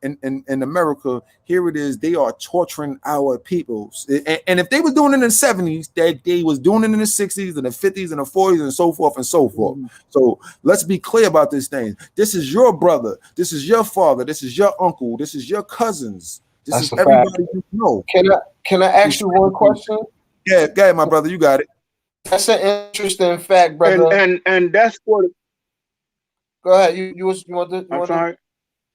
America, here it is, they are torturing our people. And if they were doing it in the 70s, they was doing it in the 60s and the 50s and the 40s and so forth and so forth. So let's be clear about this thing. This is your brother, this is your father, this is your uncle, this is your cousins, this That's is a everybody fact. you know. Can I ask you one question? Yeah, go ahead, my brother, you got it. That's an interesting fact, brother. And that's what Go ahead. You want to I'm sorry.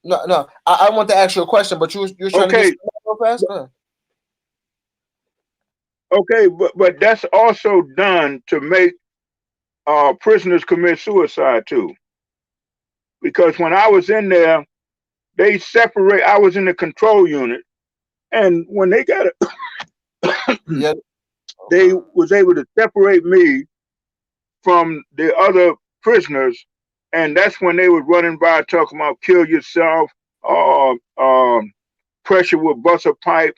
No. I want to ask you a question, but you're trying to Okay. get real fast. Okay, but that's also done to make prisoners commit suicide too. Because when I was in there, I was in the control unit, and when they got it, Yeah. they was able to separate me from the other prisoners, and that's when they was running by talking about kill yourself, uh, um, pressure with bust a pipe,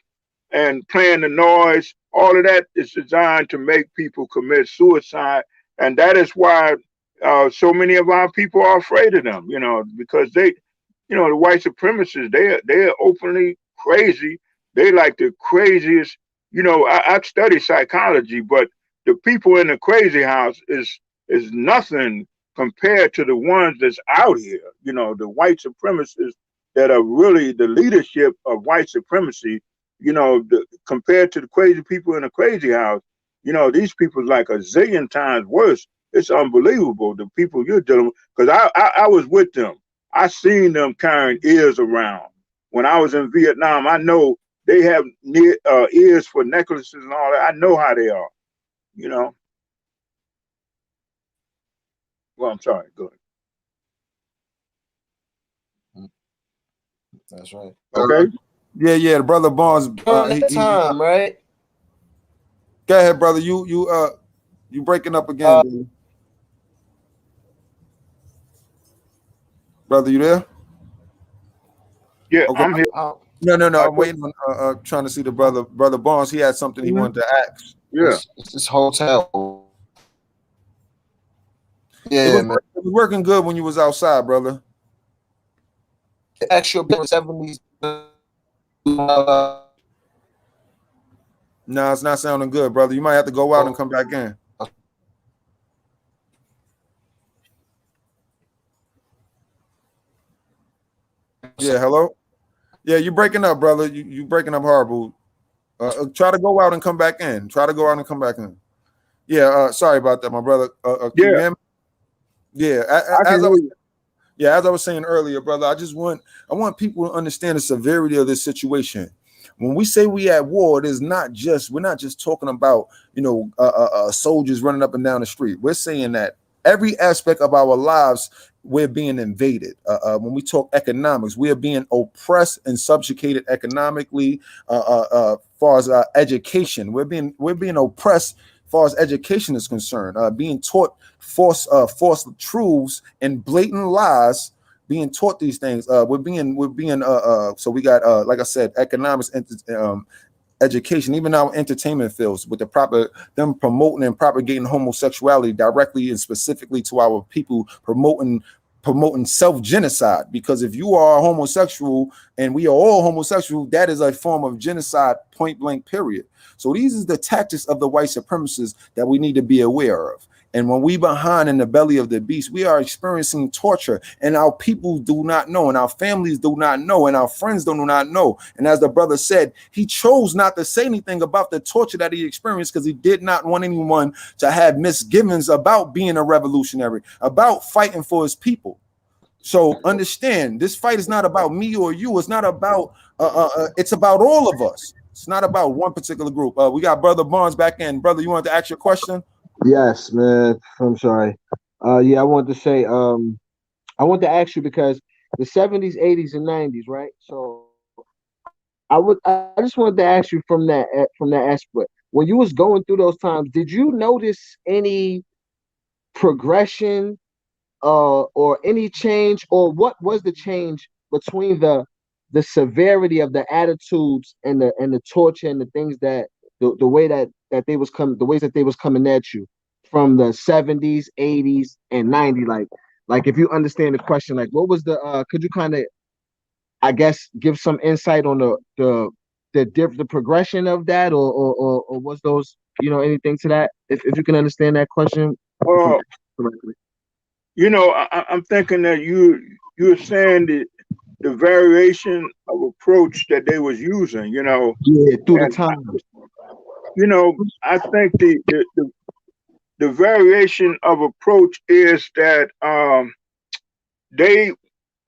and playing the noise. All of that is designed to make people commit suicide, and that is why so many of our people are afraid of them. Because the white supremacists, they're openly crazy. They like the craziest. I study psychology, but the people in the crazy house is nothing compared to the ones that's out here. The white supremacists that are really the leadership of white supremacy. Compared to the crazy people in the crazy house, these people like a zillion times worse. It's unbelievable, the people you're dealing with. Because I was with them. I seen them carrying ears around. When I was in Vietnam, I know they have ears for necklaces and all that. I know how they are, you know. Well, I'm sorry. Go ahead. That's right. Okay. Yeah, the brother Barnes. During that time, right? Go ahead, brother. You breaking up again, dude. Brother, you there? Yeah, Okay. I'm here. No. I I'm took, waiting on trying to see the brother Barnes. He had something he wanted to ask. yeah. It's this hotel. It Yeah, was, man. it was working good when you was outside, brother. Actual 70s. No, it's not sounding good, brother. You might have to go out and come back in. Yeah, hello. Yeah, you breaking up, brother. You breaking up horrible. Try to go out and come back in. Try to go out and come back in. Yeah, sorry about that, my brother. Can you Yeah, hear me? Yeah, I can hear you. as I was saying earlier, brother, I want people to understand the severity of this situation. When we say we at war, we're not just talking about soldiers running up and down the street. We're saying that every aspect of our lives we're being invaded. When we talk economics, we are being oppressed and subjugated economically. Far as education, we're being oppressed. Far as education is concerned, being taught false truths and blatant lies, being taught these things. We're being so we got like I said, economics, education, even our entertainment fields, with the proper them promoting and propagating homosexuality directly and specifically to our people, promoting self-genocide. Because if you are homosexual and we are all homosexual, that is a form of genocide, point blank, period. So these are the tactics of the white supremacists that we need to be aware of. And when we behind in the belly of the beast, we are experiencing torture, and our people do not know, and our families do not know, and our friends do not know. And as the brother said, he chose not to say anything about the torture that he experienced because he did not want anyone to have misgivings about being a revolutionary, about fighting for his people. So understand, this fight is not about me or you. It's not about it's about all of us. It's not about one particular group. We got brother Barnes back in. Brother, you want to ask your question? Yes, man. I'm sorry. Yeah, I wanted to say, I want to ask you because the 70s, 80s, and 90s, right? So I just wanted to ask you from that aspect. When you was going through those times, did you notice any progression or any change, or what was the change between the severity of the attitudes and the torture and the things that the way that they was coming, the ways that they was coming at you from the 70s, 80s, and 90s? Like if you understand the question, like what was the could you kind of, I guess, give some insight on the progression of that, or was those, anything to that, if you can understand that question, if I'm Uh, correctly. I'm thinking that you're saying the variation of approach that they was using. Yeah, through the And time. I think the variation of approach is that they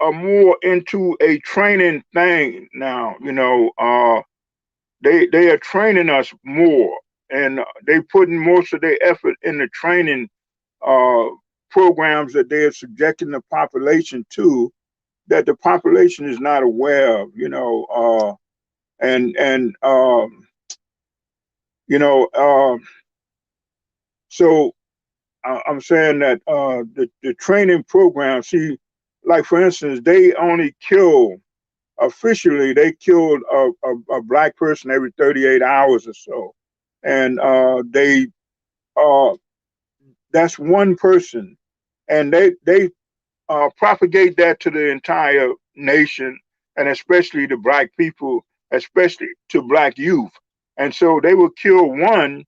are more into a training thing now. They are training us more, and they putting most of their effort in the training uh, programs that they are subjecting the population to, that the population is not aware of. And you know, so I'm saying that the training program, see, like for instance, they only kill officially, they killed a black person every 38 hours or so, and they that's one person, and they propagate that to the entire nation, and especially the black people, especially to black youth. And so they will kill one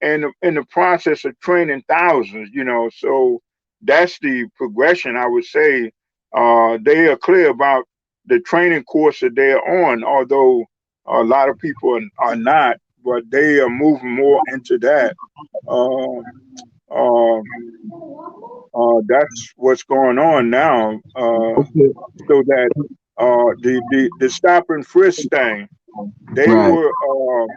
in the process of training thousands. So that's the progression, I would say. They are clear about the training course that they're on, although a lot of people are not, but they are moving more into that. Uh, uh, that's what's going on now. Okay. So that the stop and frisk thing, they Right. were uh,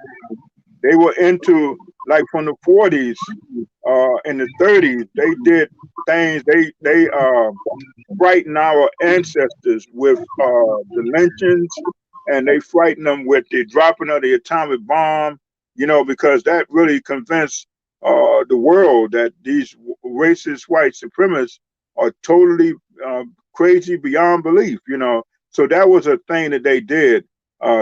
they were into, like, from the 40s and the 30s. They did things. They frighten our ancestors with the lynchings, and they frighten them with the dropping of the atomic bomb. You know, because that really convinced the world that these racist white supremacists are totally crazy beyond belief. You know, so that was a thing that they did.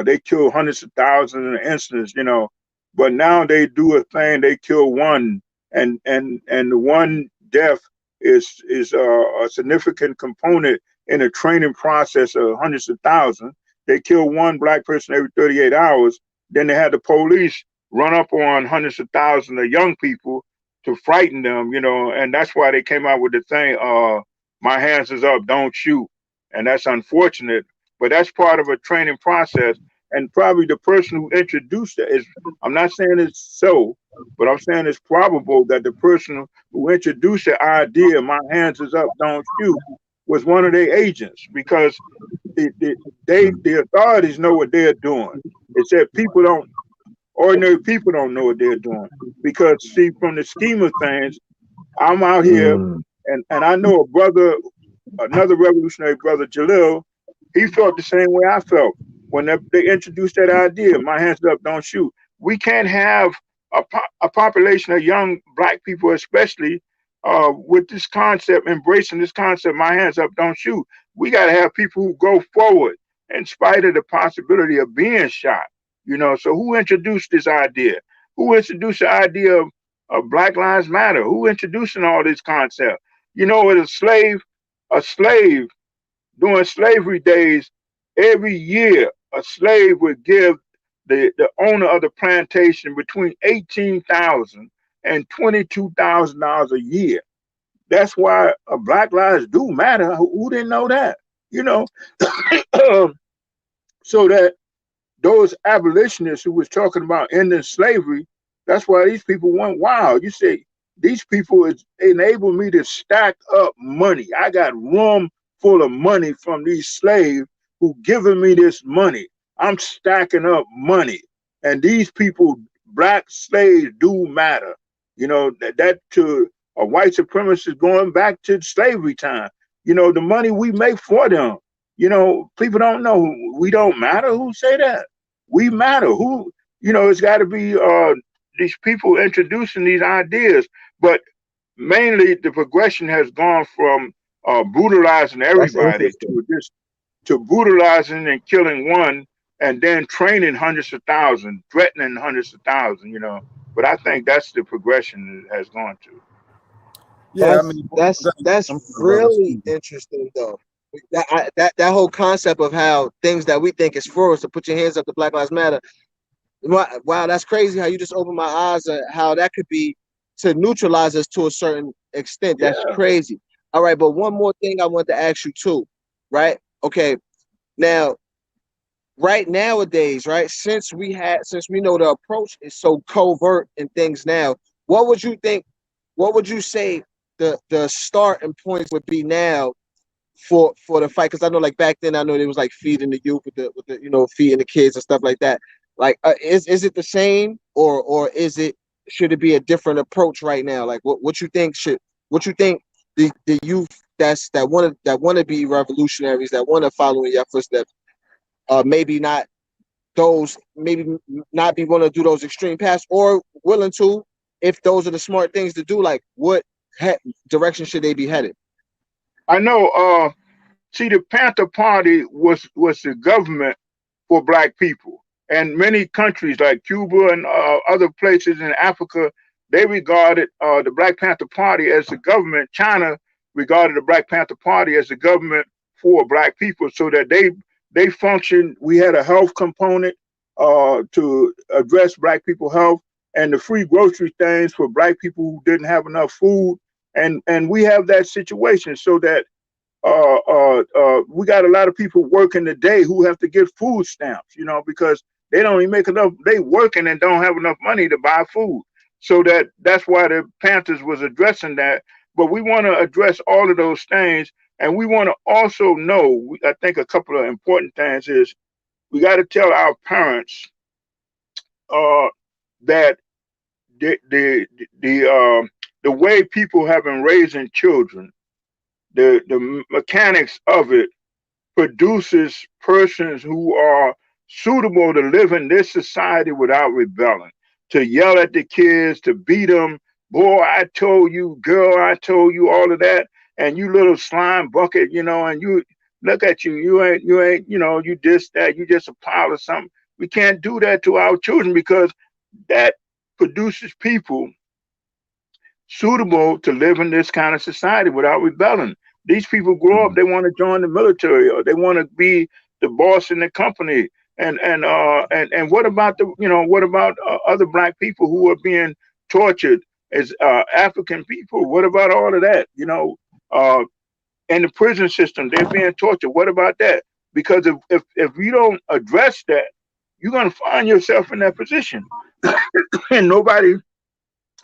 They killed hundreds of thousands in an instance. You know, but now they do a thing. They kill one, and the one death is a significant component in a training process of hundreds of thousands. They kill one black person every 38 hours. Then they had the police run up on hundreds of thousands of young people to frighten them, you know, and that's why they came out with the thing, my hands is up, don't shoot. And that's unfortunate, but that's part of a training process. And probably the person who introduced it is, I'm not saying it's so, but I'm saying it's probable that the person who introduced the idea, my hands is up, don't shoot, was one of their agents, because the authorities know what they're doing. It said ordinary people don't know what they're doing, because see, from the scheme of things, I'm out here, and I know a brother, another revolutionary brother, Jalil, he felt the same way I felt when they introduced that idea, my hands up, don't shoot. We can't have a population of young black people, especially with this concept, embracing this concept, my hands up, don't shoot. We got to have people who go forward in spite of the possibility of being shot. You know, so who introduced this idea? Who introduced the idea of Black Lives Matter? Who introducing all this concept? You know, with a slave during slavery days, every year a slave would give the owner of the plantation between $18,000 and $22,000 a year. That's why Black lives do matter. Who didn't know that? You know, so that those abolitionists who was talking about ending slavery, that's why these people went wild. You say, these people is enable me to stack up money. I got room full of money from these slaves who giving me this money. I'm stacking up money. And these people, black slaves, do matter. You know, that to a white supremacist going back to slavery time. You know, the money we make for them. You know, people don't know we don't matter. Who say that? We matter. Who, you know, it's got to be these people introducing these ideas. But mainly the progression has gone from brutalizing That's everybody interesting. to brutalizing and killing one, and then training hundreds of thousands, threatening hundreds of thousands, you know. But I think that's the progression it has gone to. Yeah, I mean, That's I'm sorry, brother. really Excuse me. interesting though. That whole concept of how things that we think is for us to put your hands up to Black Lives Matter. Wow, that's crazy how you just opened my eyes at how that could be to neutralize us to a certain extent. That's Yeah, crazy. All right, but one more thing I want to ask you too, right? Okay, now, right nowadays, right, since we know the approach is so covert and things now, what would you think, what would you say the starting points would be now for the fight? Because I know, like, back then, I know it was like feeding the youth with the feeding the kids and stuff like that. Like, is it the same, or is it, should it be a different approach right now? Like, what you think should, what you think the youth that want to be revolutionaries, that want to follow in your footsteps, maybe not those, maybe not be willing to do those extreme paths, or willing to, if those are the smart things to do, like what direction should they be headed? I know. See, the Panther Party was the government for black people, and many countries like Cuba and other places in Africa, they regarded the Black Panther Party as the government. China regarded the Black Panther Party as the government for black people, so that they functioned. We had a health component to address black people health, and the free grocery things for black people who didn't have enough food, and we have that situation, so that we got a lot of people working today who have to get food stamps, you know, because they don't even make enough. They working and don't have enough money to buy food. So that's why the Panthers was addressing that. But we want to address all of those things, and we want to also know. I think a couple of important things is we got to tell our parents uh, that the the way people have been raising children, the mechanics of it produces persons who are suitable to live in this society without rebelling, to yell at the kids, to beat them. Boy, I told you, girl, I told you, all of that. And you little slime bucket, and you look at you, you ain't, you just that, you just a pile of something. We can't do that to our children because that produces people suitable to live in this kind of society without rebelling. These people grow up, they want to join the military or they want to be the boss in the company. And what about what about other black people who are being tortured as African people? What about all of that? Uh, in the prison system, they're being tortured. What about that? Because if you don't address that, you're going to find yourself in that position, and nobody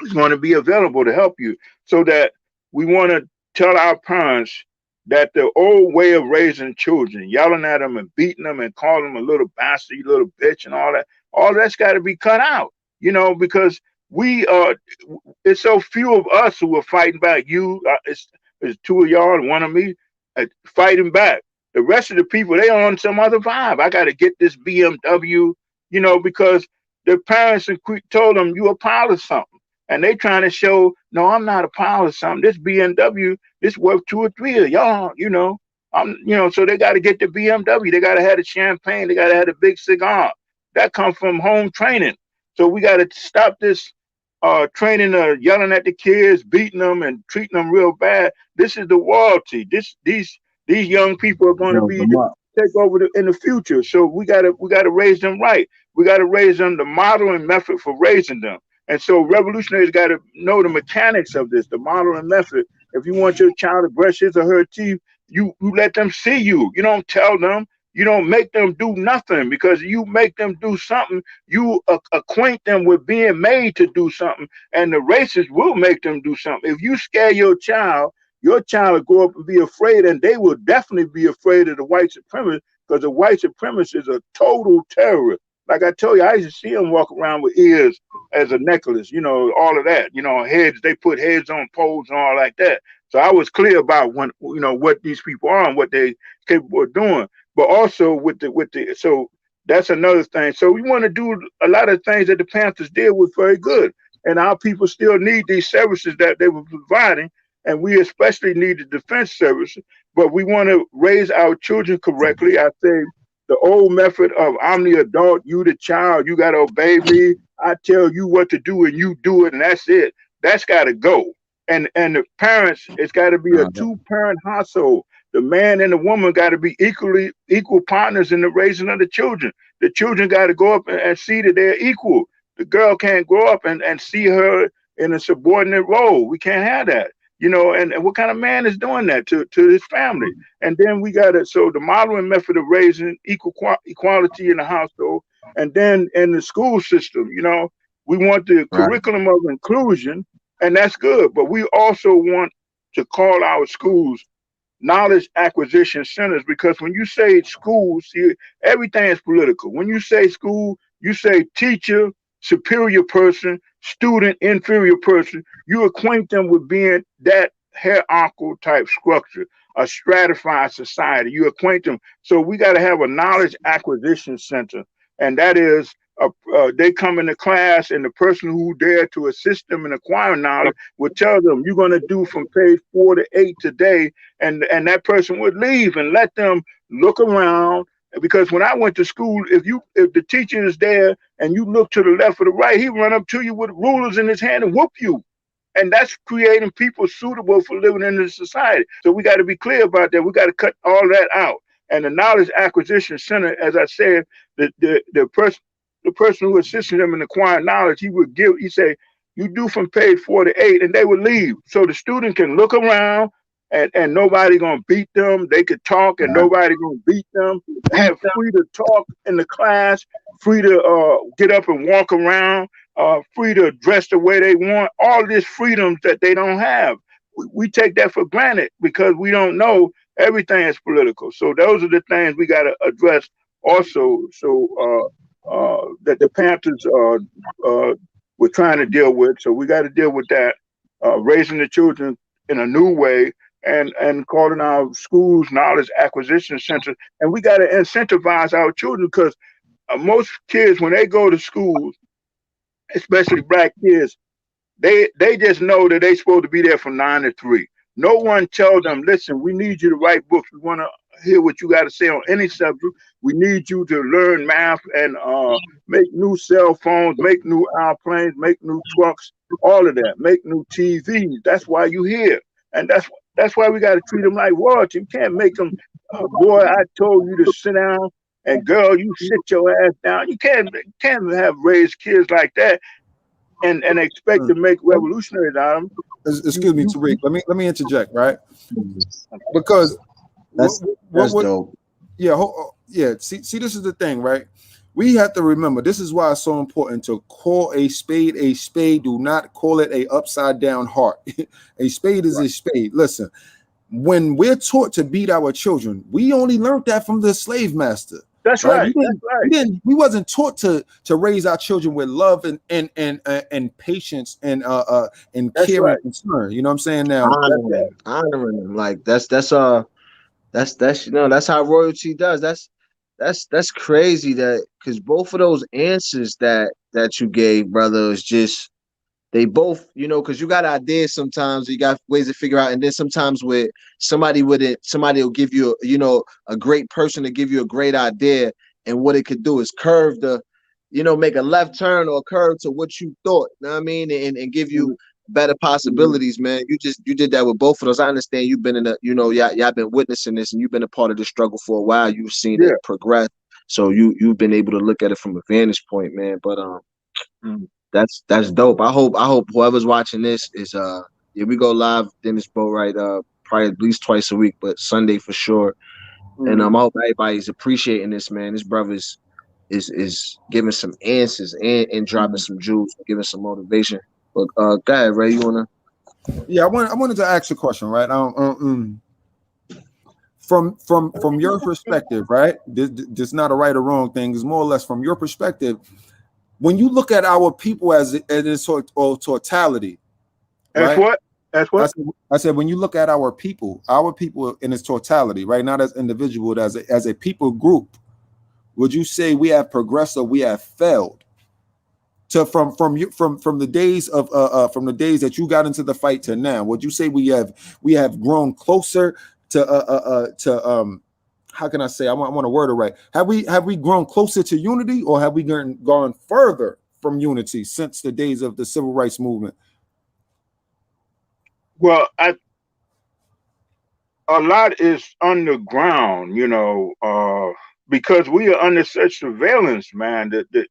is going to be available to help you. So that we want to tell our parents that the old way of raising children, yelling at them and beating them and calling them a little bastard, you little bitch, and all that's got to be cut out. Because we it's so few of us who are fighting back. It's two of y'all and one of me fighting back. The rest of the people, they on some other vibe. I got to get this BMW, because their parents told them you a pile of something. And they trying to show, no, I'm not a pile of something. This BMW, this worth 2 or 3 of y'all, so they got to get the BMW. They got to have the champagne. They got to have the big cigar. That comes from home training. So we got to stop this training, yelling at the kids, beating them and treating them real bad. This is the royalty. These young people are going to be take over in the future. So we gotta raise them right. We got to raise them the model and method for raising them. And so revolutionaries got to know the mechanics of this, the model and method. If you want your child to brush his or her teeth, you let them see you. You don't tell them. You don't make them do nothing, because you make them do something. You acquaint them with being made to do something, and the racists will make them do something. If you scare your child will grow up and be afraid, and they will definitely be afraid of the white supremacist, because the white supremacist is a total terrorist. Like I told you, I used to see them walk around with ears as a necklace, all of that, heads, they put heads on poles and all like that. So I was clear about what these people are and what they capable of doing. But also so that's another thing. So we want to do a lot of things that the Panthers did was very good. And our people still need these services that they were providing. And we especially need the defense services. But we want to raise our children correctly. I say the old method of I'm the adult, you the child, you got to obey me. I tell you what to do and you do it, and that's it. That's got to go. And the parents, it's got to be a 2-parent household. The man and the woman got to be equal partners in the raising of the children. The children got to go up and see that they're equal. The girl can't grow up and see her in a subordinate role. We can't have that. And what kind of man is doing that to his family? And then we got so the model and method of raising equality in the household, and then in the school system, we want the curriculum of inclusion, and that's good. But we also want to call our schools knowledge acquisition centers, because when you say schools, everything is political. When you say school, you say teacher, superior person, student, inferior person. You acquaint them with being that hierarchical type structure, a stratified society. You acquaint them. So we got to have a knowledge acquisition center, and that is they come into class, and the person who dare to assist them in acquiring knowledge would tell them, you're going to do from page 4 to 8 today, and that person would leave and let them look around. Because when I went to school, if the teacher is there and you look to the left or the right, he run up to you with rulers in his hand and whoop you. And that's creating people suitable for living in this society. So we got to be clear about that. We got to cut all that out. And the knowledge acquisition center, as I said, the person who assisted them in acquiring knowledge, he say, you do from page 4 to 8, and they would leave. So the student can look around, and nobody gonna beat them. They could talk, and nobody gonna beat them. Have free to talk in the class, free to get up and walk around, free to dress the way they want. All this freedoms that they don't have. We take that for granted because we don't know everything is political. So those are the things we got to address also. So that the Panthers were trying to deal with. So we got to deal with that. raising the children in a new way, and calling our schools knowledge acquisition centers. And we got to incentivize our children, because most kids, when they go to school, especially black kids, they just know that they supposed to be there from 9 to 3. No one tell them, listen, we need you to write books. We want to hear what you got to say on any subject. We need you to learn math and make new cell phones, make new airplanes, make new trucks, all of that, make new TVs. That's why you here, and that's why we got to treat them like royalty. You can't make them, boy, I told you to sit down, and girl, you sit your ass down. You can't have raised kids like that and expect to make revolutionaries out of them. Excuse me, Tariq. Let me interject, right? Because that's dope. Yeah. See, this is the thing, right? We have to remember, this is why it's so important to call a spade a spade. Do not call it a upside down heart. A spade is a spade. Listen, when we're taught to beat our children, we only learned that from the slave master. That's right. We wasn't taught to raise our children with love and patience and care and concern. You know what I'm saying? Now, honoring them. Like that's that's how royalty does. That's crazy, that because both of those answers that you gave, brother, is just, they both, because you got ideas sometimes, you got ways to figure out, and then sometimes with somebody will give you, a great person to give you a great idea, and what it could do is curve the, make a left turn or curve to what you thought, you know what I mean, and give you better possibilities, man. You did that with both of those. I understand you've been in y'all been witnessing this, and you've been a part of the struggle for a while. You've seen it progress, so you've been able to look at it from a vantage point, man. But that's dope. I hope whoever's watching this is we go live Dennis Boat right probably at least twice a week, but Sunday for sure. And I hope everybody's appreciating this, man. This brother's is giving some answers and dropping some jewels, giving some motivation. But go ahead, Ray, you wanna? Yeah, I wanted to ask a question, right? From your perspective, right? This not a right or wrong thing. It's more or less from your perspective. When you look at our people as its totality, right? That's what? I said when you look at our people in its totality, right? Not as individual, but as a people group, would you say we have progressed or we have failed? From the days of from the days that you got into the fight to now, would you say we have grown closer to how can I say? I want to word it right. Have we grown closer to unity, or have we gone further from unity since the days of the civil rights movement? Well, a lot is underground, because we are under such surveillance, man. That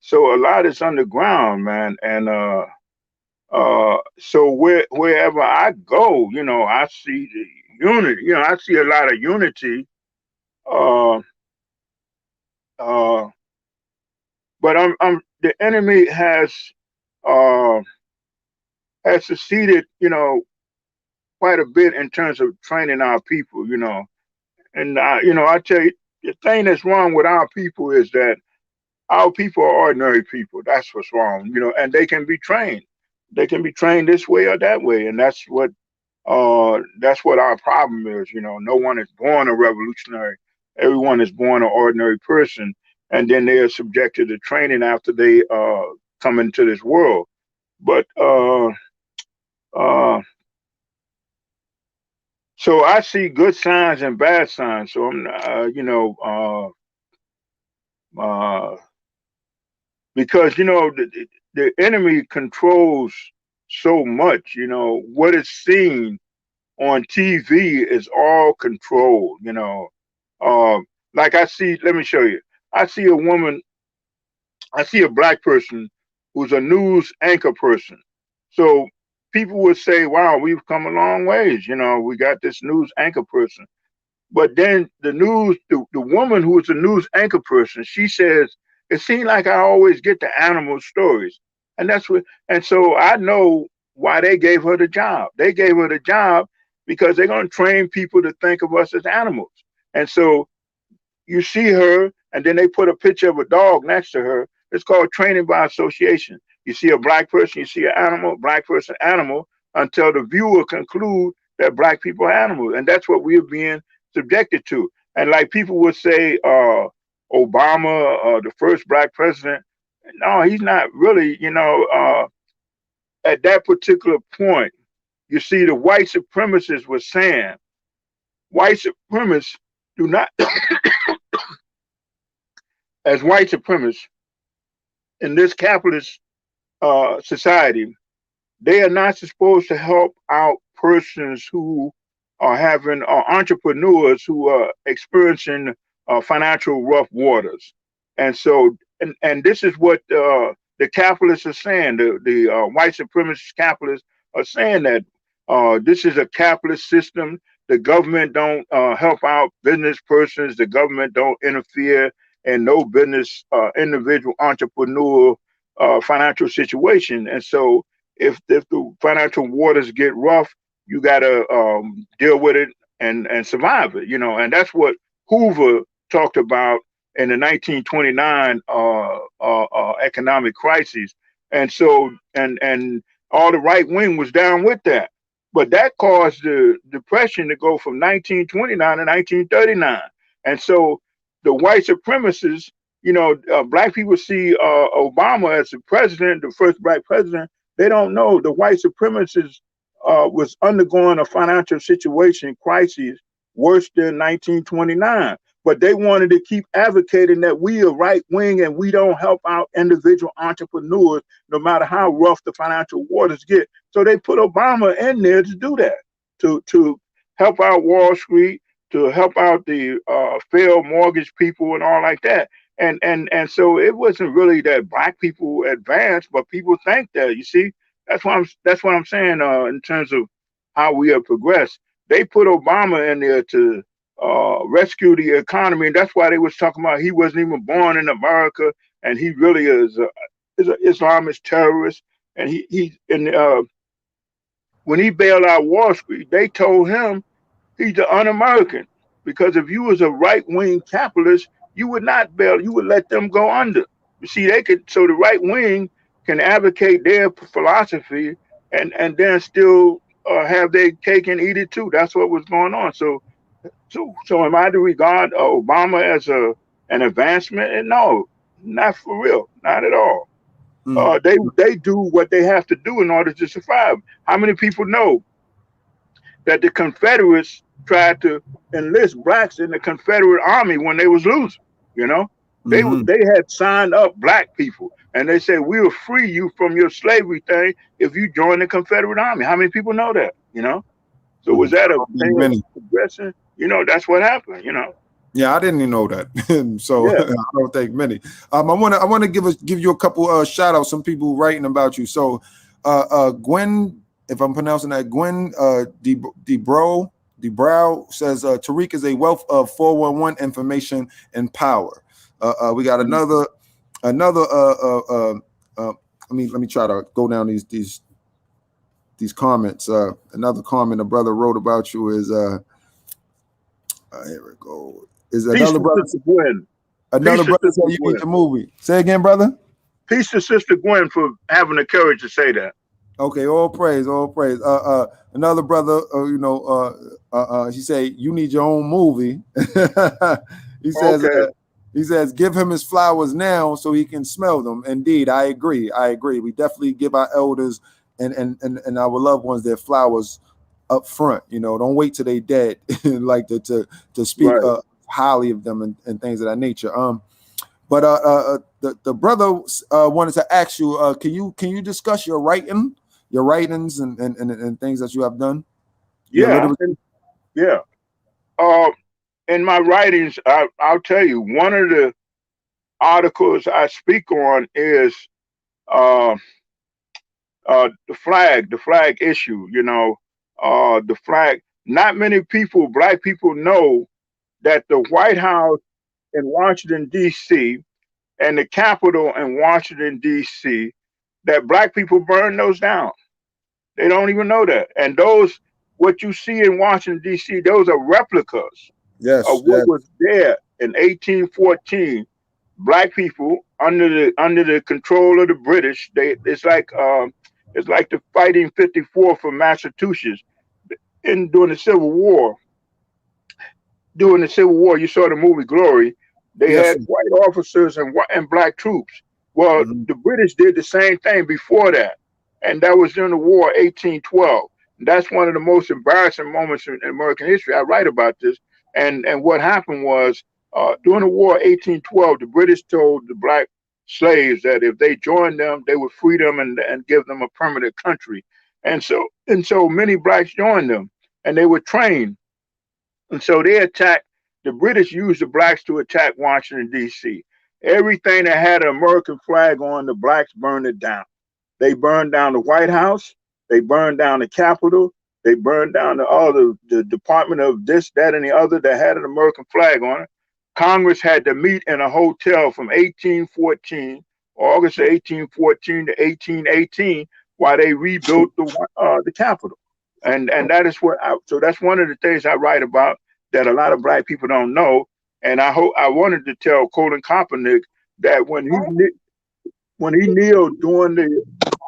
so a lot is underground, man, and so wherever I go, I see the unity. I see a lot of unity. But the enemy has succeeded, quite a bit in terms of training our people, and I tell you, the thing that's wrong with our people is that our people are ordinary people. That's what's wrong, and they can be trained. They can be trained this way or that way, and that's what our problem is. No one is born a revolutionary. Everyone is born an ordinary person, and then they are subjected to training after they come into this world. But so I see good signs and bad signs. So I'm, because the enemy controls so much. What is seen on TV is all controlled. Like I see. Let me show you. I see a woman. I see a black person who's a news anchor person. So people would say, wow, we've come a long ways. We got this news anchor person. But then the woman who is a news anchor person, she says, it seems like I always get the animal stories. And so I know why they gave her the job. They gave her the job because they're going to train people to think of us as animals. And so you see her, and then they put a picture of a dog next to her. It's called training by association. You see a black person, you see an animal, black person, animal, until the viewer conclude that black people are animals. And that's what we're being subjected to. And like people would say, Obama, the first black president, no, he's not really, at that particular point, you see the white supremacists were saying, white supremacists do not, as white supremacists in this capitalist society, they are not supposed to help out persons who are having entrepreneurs who are experiencing financial rough waters. And so, and this is what the capitalists are saying. The white supremacist capitalists are saying that this is a capitalist system. The government don't help out business persons. The government don't interfere in no business individual entrepreneur financial situation. And so if the financial waters get rough, you got to deal with it and survive it, and that's what Hoover talked about in the 1929 economic crisis. And so, and all the right wing was down with that. But that caused the depression to go from 1929 to 1939. And so the white supremacists, black people see Obama as the president, the first black president. They don't know the white supremacists was undergoing a financial situation crisis worse than 1929. But they wanted to keep advocating that we are right wing and we don't help out individual entrepreneurs, no matter how rough the financial waters get. So they put Obama in there to do that, to help out Wall Street, to help out the failed mortgage people and all like that. And so it wasn't really that black people advanced, but people think that. You see, that's what I'm saying in terms of how we have progressed. They put Obama in there to rescue the economy, and that's why they was talking about he wasn't even born in America, and he really is an Islamist terrorist. And when he bailed out Wall Street, they told him he's an un-American, because if you was a right-wing capitalist, you would not bail, you would let them go under. You see, so the right wing can advocate their philosophy and then still have their cake and eat it too. That's what was going on. So am I to regard Obama as an advancement? And no, not for real, not at all. They do what they have to do in order to survive. How many people know that the Confederates tried to enlist blacks in the Confederate Army when they was losing? They had signed up black people, and they said, we'll free you from your slavery thing if you join the Confederate Army. How many people know that? So was that a progression? That's what happened. Yeah, I didn't even know that. So yeah. I don't think many. I want to give you a couple shout outs. Some people writing about you. So Gwen, if I'm pronouncing that, Gwen DeBrow says TARIK is a wealth of 411 information and power. We got another. Let me try to go down these comments. Another comment a brother wrote about you is here we go. Is another brother? Another brother said you need the movie. Say again, brother. Peace to Sister Gwen for having the courage to say that. Okay, all praise, all praise. Another brother, he say you need your own movie. He says, give him his flowers now so he can smell them. Indeed, I agree. We definitely give our elders and our loved ones their flowers up front. Don't wait till they dead, like to speak highly of them and things of that nature. But the brother wanted to ask you, can you discuss your writings and things that you have done? Yeah. In my writings, I'll tell you, one of the articles I speak on is the flag issue. The flag. Not many people, black people, know that the White House in Washington, D.C., and the Capitol in Washington, D.C., that black people burned those down. They don't even know that. And those, what you see in Washington, D.C., those are replicas of what was there in 1814 black people under the control of the British. It's like the fighting 54 from Massachusetts in during the Civil War. During the Civil War, you saw the movie Glory. They Yes, had sir. white officers and black troops. Well, Mhm. the British did the same thing before that, and that was during the war 1812. That's one of the most embarrassing moments in American history. I write about this, and what happened was during the war 1812, the British told the black slaves that if they joined them, they would free them and give them a permanent country. And so many blacks joined them, and they were trained, and so they attacked, the British used the blacks to attack Washington, D.C. Everything that had an American flag on, the blacks burned it down. They burned down the White House. They burned down the Capitol. They burned down the Department of this, that, and the other that had an American flag on it. Congress had to meet in a hotel from 1814, August of 1814 to 1818, while they rebuilt the Capitol. And that is so that's one of the things I write about that a lot of black people don't know. And I wanted to tell Colin Kaepernick that when he kneeled during the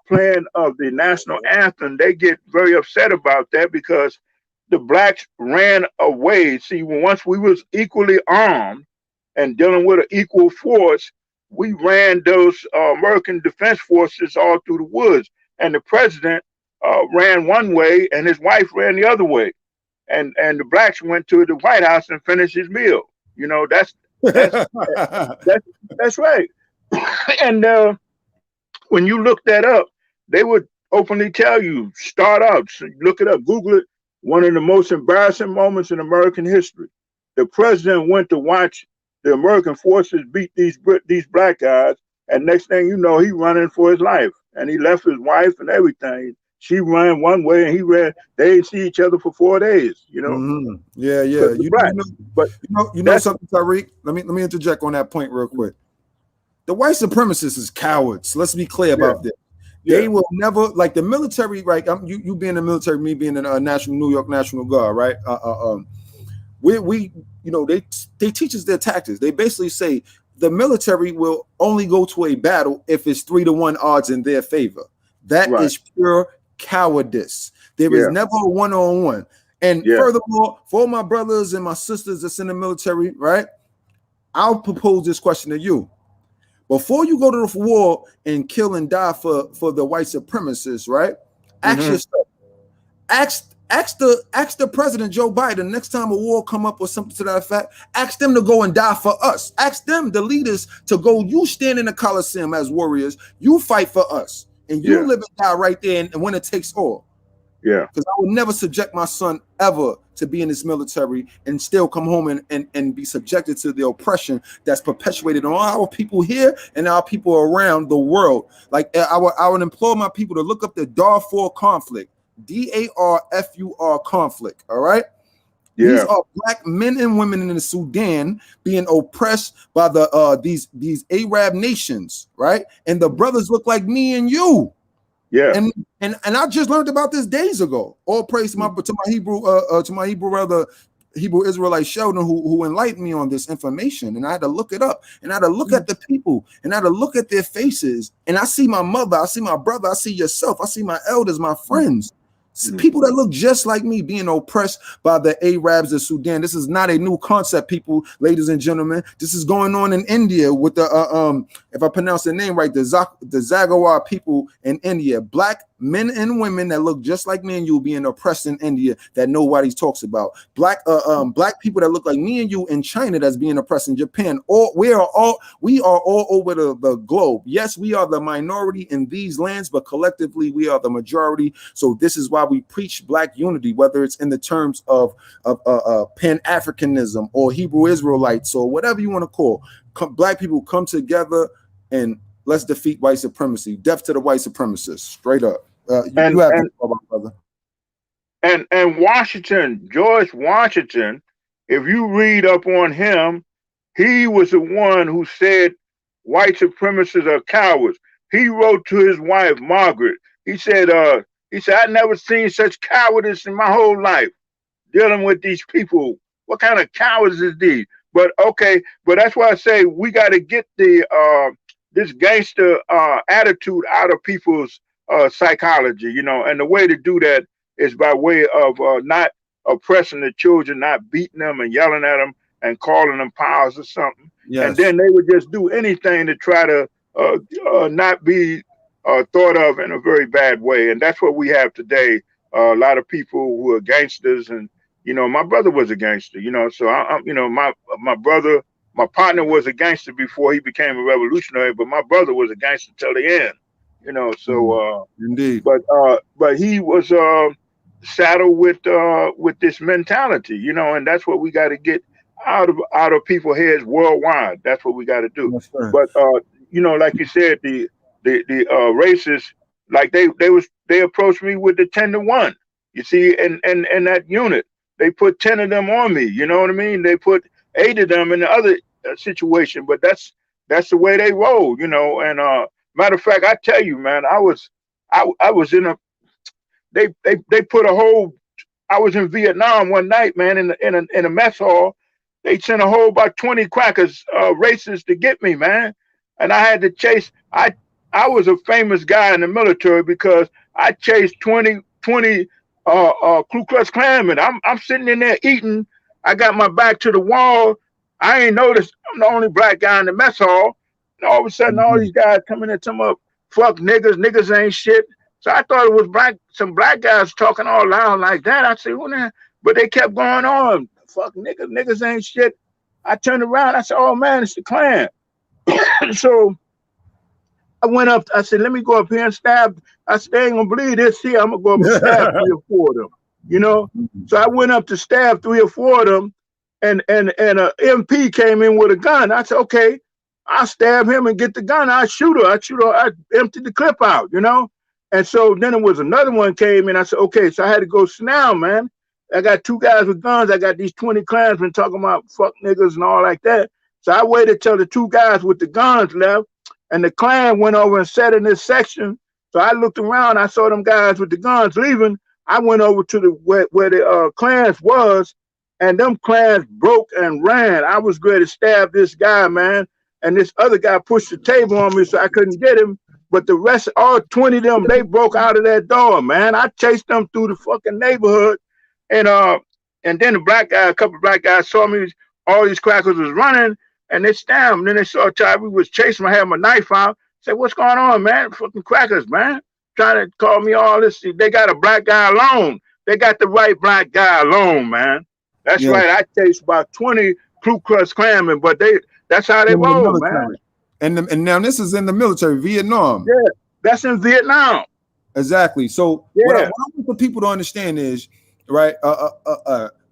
playing of the national anthem, they get very upset about that because the blacks ran away. See, once we was equally armed and dealing with an equal force, we ran those American Defense Forces all through the woods, and the president ran one way, and his wife ran the other way, and the blacks went to the White House and finished his meal. You know, that's that's that's right. And when you look that up, they would openly tell you, start out, look it up, Google it. One of the most embarrassing moments in American history. The president went to watch the American forces beat these black guys, and next thing you know, he running for his life, and he left his wife and everything. She ran one way, and he ran. They didn't see each other for 4 days. You know, Mhm. Yeah, yeah. because the black. But You know that's something, Tariq. Let me interject on that point real quick. The white supremacists is cowards. Let's be clear yeah, about this. yeah, They will never, like the military, right? You being in the military, me being in a National New York National Guard, right? We they teach us their tactics. They basically say the military will only go to a battle if it's 3-1 odds in their favor. That right, is pure cowardice. There is yeah, never a one-on-one. And yeah, furthermore, for all my brothers and my sisters that's in the military, right? I'll propose this question to you. Before you go to the war and kill and die for the white supremacists, right? Ask hmm, yourself, ask the president Joe Biden next time a war come up or something to that effect. Ask them to go and die for us. Ask them, the leaders, to go. You stand in the Coliseum as warriors. You fight for us, and you yeah, live and die right there. And when it takes all, yeah, because I would never subject my son ever to be in this military and still come home and be subjected to the oppression that's perpetuated on our people here and our people around the world. Like I would implore my people to look up the Darfur conflict, Darfur conflict. All right. These yeah, are black men and women in the Sudan being oppressed by these Arab nations, right? And the brothers look like me and you. yeah, And I just learned about this days ago. All praise to my Hebrew brother, Hebrew Israelite Sheldon, who enlightened me on this information. And I had to look it up, and I had to look at the people, and I had to look at their faces. And I see my mother, I see my brother, I see yourself, I see my elders, my friends. mhm. People that look just like me being oppressed by the Arabs of Sudan. This is not a new concept, people, ladies and gentlemen. This is going on in India with the if I pronounce the name right, the Zagawar people in India, black men and women that look just like me and you being oppressed in India that nobody talks about. Black people that look like me and you in China that's being oppressed in Japan. We are all over the globe. Yes, we are the minority in these lands, but collectively we are the majority. So this is why we preach black unity, whether it's in the terms of Pan-Africanism or Hebrew Israelites or whatever you want to call. Black people come together and let's defeat white supremacy. Death to the white supremacists. Straight up. You and have the and floor, my brother. and Washington, George Washington, if you read up on him, he was the one who said white supremacists are cowards. He wrote to his wife Margaret. He said, I never seen such cowardice in my whole life dealing with these people. What kind of cowards is these? But okay, but that's why I say we got to get the this gangster attitude out of people's psychology, you know. And the way to do that is by way of not oppressing the children, not beating them and yelling at them and calling them powers or something. And Yes. then they would just do anything to try to not be thought of in a very bad way. And that's what we have today. A lot of people who are gangsters, and you know, my brother was a gangster. You know, so you know, my brother, my partner was a gangster before he became a revolutionary, but my brother was a gangster till the end. You know, so Indeed. but he was saddled with this mentality, you know, and that's what we got to get out of people's heads worldwide. That's what we got to do. Yes, sir. But you know, like you said, the racists, like they approached me with the 10-to-1. You see, and that unit, they put 10 of them on me. You know what I mean? They put 8 of them in the other situation, but that's the way they roll, you know. And matter of fact, I tell you, man, I was in a they put a whole. I was in Vietnam one night, man, in a mess hall. They sent a whole about 20 crackers, racists, to get me, man, and I had to chase. I was a famous guy in the military because I chased 20 Ku Klux Klanmen. I'm sitting in there eating. I got my back to the wall. I ain't noticed I'm the only black guy in the mess hall. And all of a sudden, all these guys coming in talking about fuck niggas, niggas ain't shit. So I thought it was some black guys talking all loud like that. I said, well, nah. But they kept going on. Fuck niggas, niggas ain't shit. I turned around. I said, oh man, it's the Klan. So I went up. I said, let me go up here and stab. I said, they ain't gonna believe this here. I'm gonna go up and stab 3 or 4 of them. You know. So I went up to stab 3 or 4 of them, and a MP came in with a gun. I said, okay, I'll stab him and get the gun. I shoot her. I emptied the clip out. You know. And so then it was another one came in. I said, okay, so I had to go now, man. I got 2 guys with guns. I got these 20 Klansmen talking about fuck niggas and all like that. So I waited till the 2 guys with the guns left, and the Klan went over and sat in this section. So I looked around. I saw them guys with the guns leaving. I went over to the where the Klans was, and them Klans broke and ran. I was ready to stab this guy, man. And this other guy pushed the table on me so I couldn't get him. But the rest, all 20 of them, they broke out of that door, man. I chased them through the fucking neighborhood. And then a couple of black guys saw me, all these crackers was running, and they stabbed him. Then they saw Tyree was chasing me. I had my knife out. Said, what's going on, man? Fucking crackers, man. Trying to call me all this. They got a black guy alone. They got the right black guy alone, man. That's right. I chased about 20 Ku Klux Klanmen, but that's how they roll, man. And now this is in the military, Vietnam. Yeah, that's in Vietnam. Exactly. So what I want for people to understand is, right,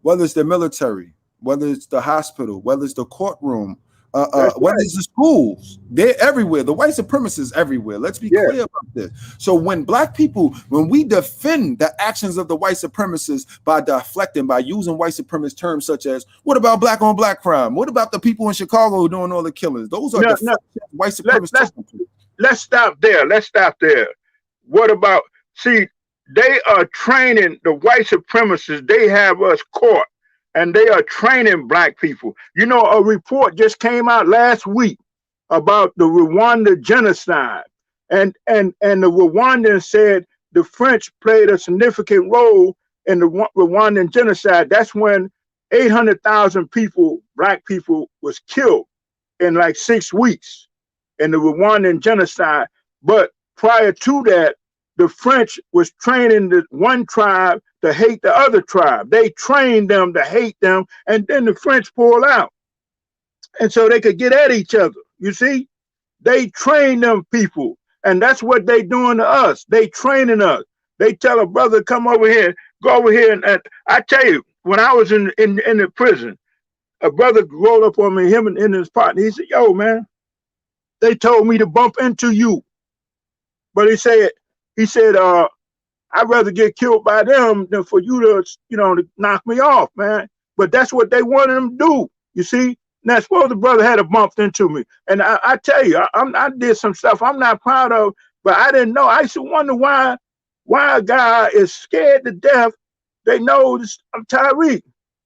whether it's the military, whether it's the hospital, whether it's the courtroom, whether it's the schools, they're everywhere. The white supremacists everywhere. Let's be clear about this. So when black people, when we defend the actions of the white supremacists by deflecting, by using white supremacist terms such as, what about black on black crime? What about the people in Chicago doing all the killings? Those are white supremacists. Let's stop there. Let's stop there. What about, see, they are training the white supremacists. They have us caught. And they are training black people. You know, a report just came out last week about the Rwanda genocide. And the Rwandans said the French played a significant role in the Rwandan genocide. That's when 800,000 people, black people, was killed in like 6 weeks in the Rwandan genocide. But prior to that, the French was training the one tribe to hate the other tribe. They trained them to hate them, and then the French pulled out. And so they could get at each other. You see? They train them people, and that's what they doing to us. They training us. They tell a brother, come over here, go over here. And I tell you, when I was in the prison, a brother rolled up on me, him and his partner. He said, yo, man, they told me to bump into you. But he said, I'd rather get killed by them than for you to, to knock me off, man. But that's what they wanted them to do, you see? Now, suppose the brother had bumped into me. And I tell you, I did some stuff I'm not proud of, but I didn't know. I used to wonder why a guy is scared to death. They know I'm TARIK.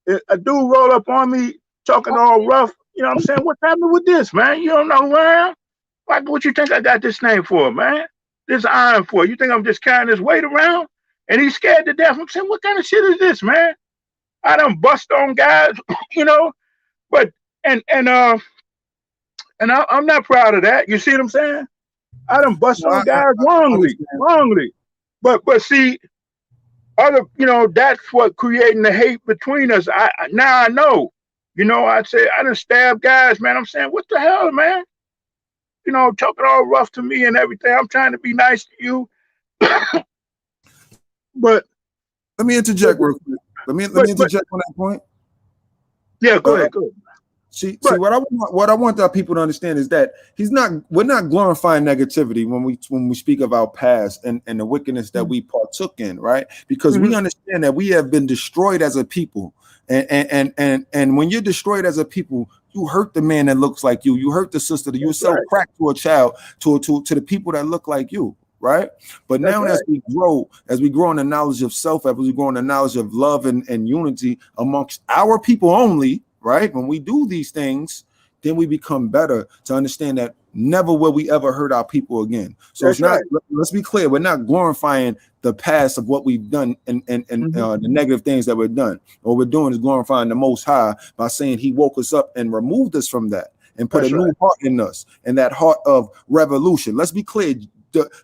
A dude rolled up on me, talking all rough. You know what I'm saying? What's happening with this, man? You don't know who I am? Like, what you think I got this name for, man? This iron for? You think I'm just carrying this weight around? And he's scared to death. I'm saying, what kind of shit is this, man? I done bust on guys, you know, but and and uh I'm not proud of that. You see what I'm saying? I done bust No, on guys I wrongly, understand. wrongly. But see, other, you know, that's what creating the hate between us. Now I know. You know, I say I done stabbed guys, man. I'm saying, what the hell, man? You know, talking all rough to me and everything. I'm trying to be nice to you, but Let me but interject real quick. Let me but interject on that point. yeah, go Uh, ahead, go ahead. see But what I want our people to understand is that we're not glorifying negativity when we speak of our past and the wickedness that we partook in, right? Because we mhm, understand that we have been destroyed as a people. And when you're destroyed as a people, you hurt the man that looks like you. You hurt the sister. You that's sell right, crack to a child, to the people that look like you, right? But that's now right, as we grow in the knowledge of self, as we grow in the knowledge of love and unity amongst our people only, right? When we do these things, then we become better to understand that never will we ever hurt our people again. So it's that's not, right. let's be clear, we're not glorifying the past of what we've done and Mhm, the negative things that we've done. What we're doing is glorifying the Most High by saying He woke us up and removed us from that and put a that's right, new heart in us, and that heart of revolution. Let's be clear.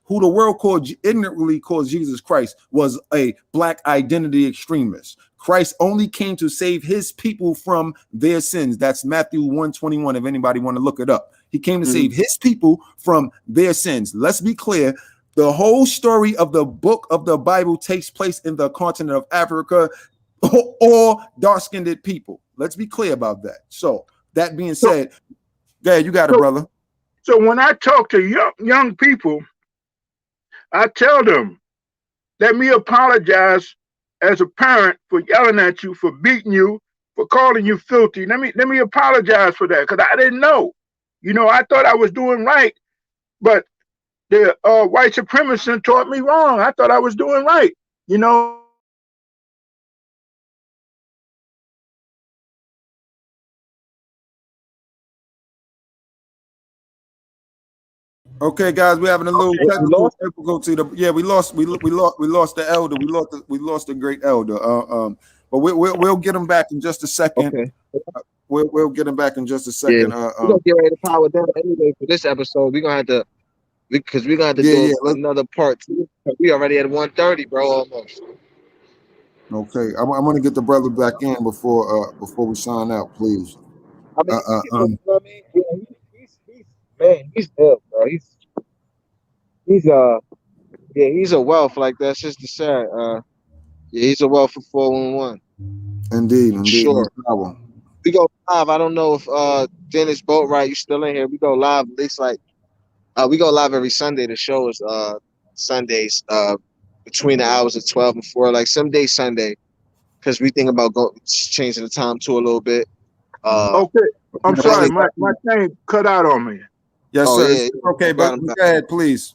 Who the world ignorantly calls Jesus Christ was a black identity extremist. Christ only came to save his people from their sins. That's Matthew 1:21. If anybody want to look it up, he came to mhm, save his people from their sins. Let's be clear. The whole story of the book of the Bible takes place in the continent of Africa or dark-skinned people. Let's be clear about that. So that being So said, yeah, you got it, so brother. so when I talk to young people, I tell them, let me apologize as a parent for yelling at you, for beating you, for calling you filthy. Let me apologize for that, because I didn't know. You know, I thought I was doing right, but the white supremacist taught me wrong. I thought I was doing right. You know, Okay, guys, we're having a little okay. You technical lost? difficulty. Yeah, we lost the elder. We lost the great elder. But we'll get him back in just a second. Okay. We'll get him back in just a Yeah. second. We're gonna get ready to power down anyway for this episode. We're gonna have to because we're gonna have to Yeah, do yeah. another part two. We already at 1:30, bro, almost. Okay, I'm gonna get the brother back in before we sign out, please. I mean, Uh, uh, you um, know what I mean? Yeah, he's man, he's ill, bro. He's yeah, he's a wealth, like that sister said. Yeah, he's a wealth for 411. indeed, no Sure. problem. We go live. I don't know if Dennis Boatwright, you still in here. We go live at least like we go live every Sunday. The show is Sundays between the hours of 12 and 4, like some days Sunday, because we think about changing the time to a little bit. Mhm. Uh Okay. I'm Yeah, sorry, Monday. brother. my thing cut out on me. Yes, Oh sir. yeah, It's okay, I got but him go back. ahead, please.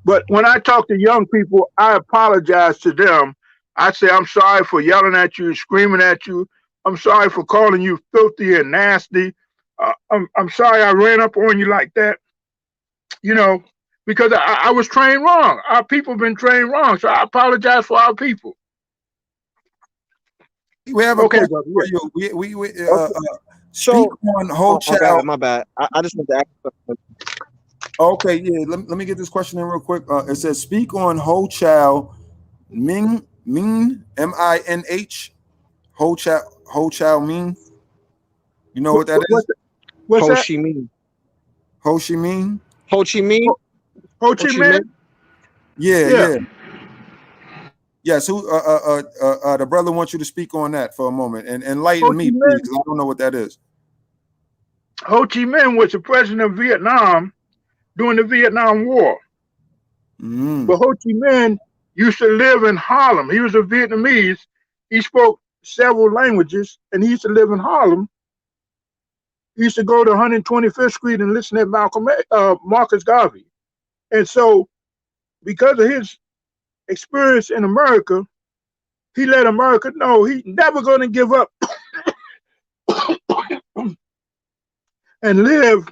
But when I talk to young people, I apologize to them. I say, I'm sorry for yelling at you, screaming at you. I'm sorry for calling you filthy and nasty. I'm sorry I ran up on you like that, you know, because I was trained wrong. Our people been trained wrong. So I apologize for our people. We have a Okay, question brother. for Yeah. you. We Okay. speak So on Ho oh, Chow. my bad. I just want to ask something. Okay, yeah. Let me get this question in real quick. It says, speak on Ho Chow Minh Minh. Ho Chow Minh. You know What, what that what, is? what's Ho that? Chi Minh. Ho Chi Minh. Ho Chi Minh? Ho, Ho Ho Chi Chi Minh? Minh? Yeah, Yeah. yeah. Yes. Who? The brother wants you to speak on that for a moment and Ho enlighten Chi me, please, Minh. because I don't know what that is. Ho Chi Minh was the president of Vietnam during the Vietnam War. Mm. But Ho Chi Minh used to live in Harlem. He was a Vietnamese. He spoke several languages, and he used to live in Harlem. He used to go to 125th Street and listen to Marcus Garvey. And so, because of his experience in America, he let America know he's never going to give up and live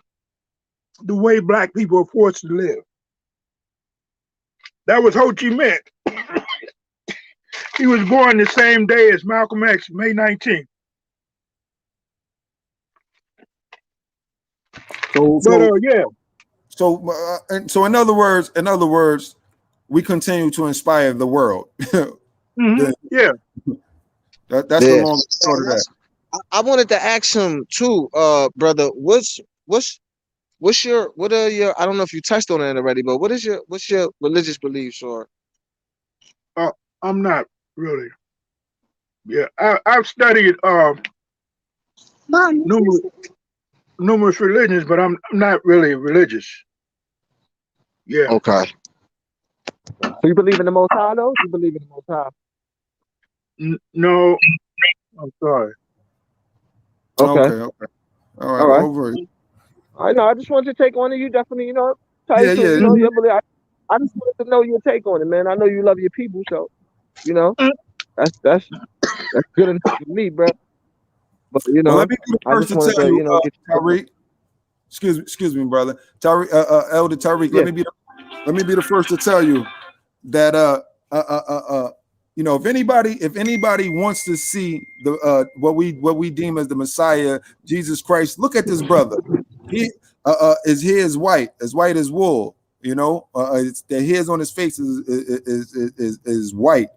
the way black people are forced to live. That was Ho Chi Minh. He was born the same day as Malcolm X, May 19th. So Yeah. So in other words, we continue to inspire the world. Yeah. That's the long and short of that. I wanted to ask him too, brother. What are your? I don't know if you touched on it already, but what's your religious beliefs or? I'm not really. Yeah, I've studied numerous religions, but I'm not really religious. Yeah. Okay. So you believe in the Most High, though? You believe in the Most High? No, I'm sorry. Okay. All right. All right. Over. I know. I just wanted to take on it. You definitely, tell you Yeah, to, yeah. your belief. I just wanted to know your take on it, man. I know you love your people, so that's good enough for me, bro. But Well, let me be the I first just to wanted tell to, you, get your take on it. Tariq. Excuse me, brother. Tariq, Elder Tariq. Yeah. Let me be the first to tell you that if anybody wants to see the what we deem as the Messiah, Jesus Christ, look at this brother. He his hair is white as wool. The hairs on his face is white.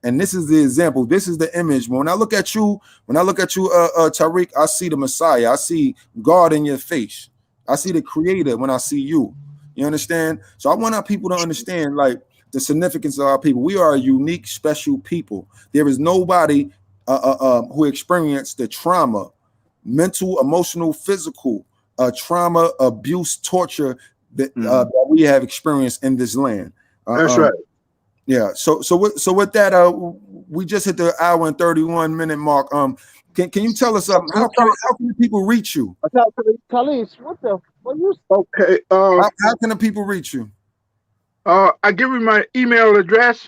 And this is the example. This is the image. When I look at you, Tariq, I see the Messiah. I see God in your face. I see the Creator when I see you. You understand? So I want our people to understand, like, the significance of our people. We are a unique, special people. There is nobody who experienced the trauma, mental, emotional, physical trauma, abuse, torture that we have experienced in this land. That's right. Yeah. So with that, we just hit the hour and 31-minute mark. Can you tell us how can people reach you? Talise, what you? Okay. How can the people reach you? I give you my email address.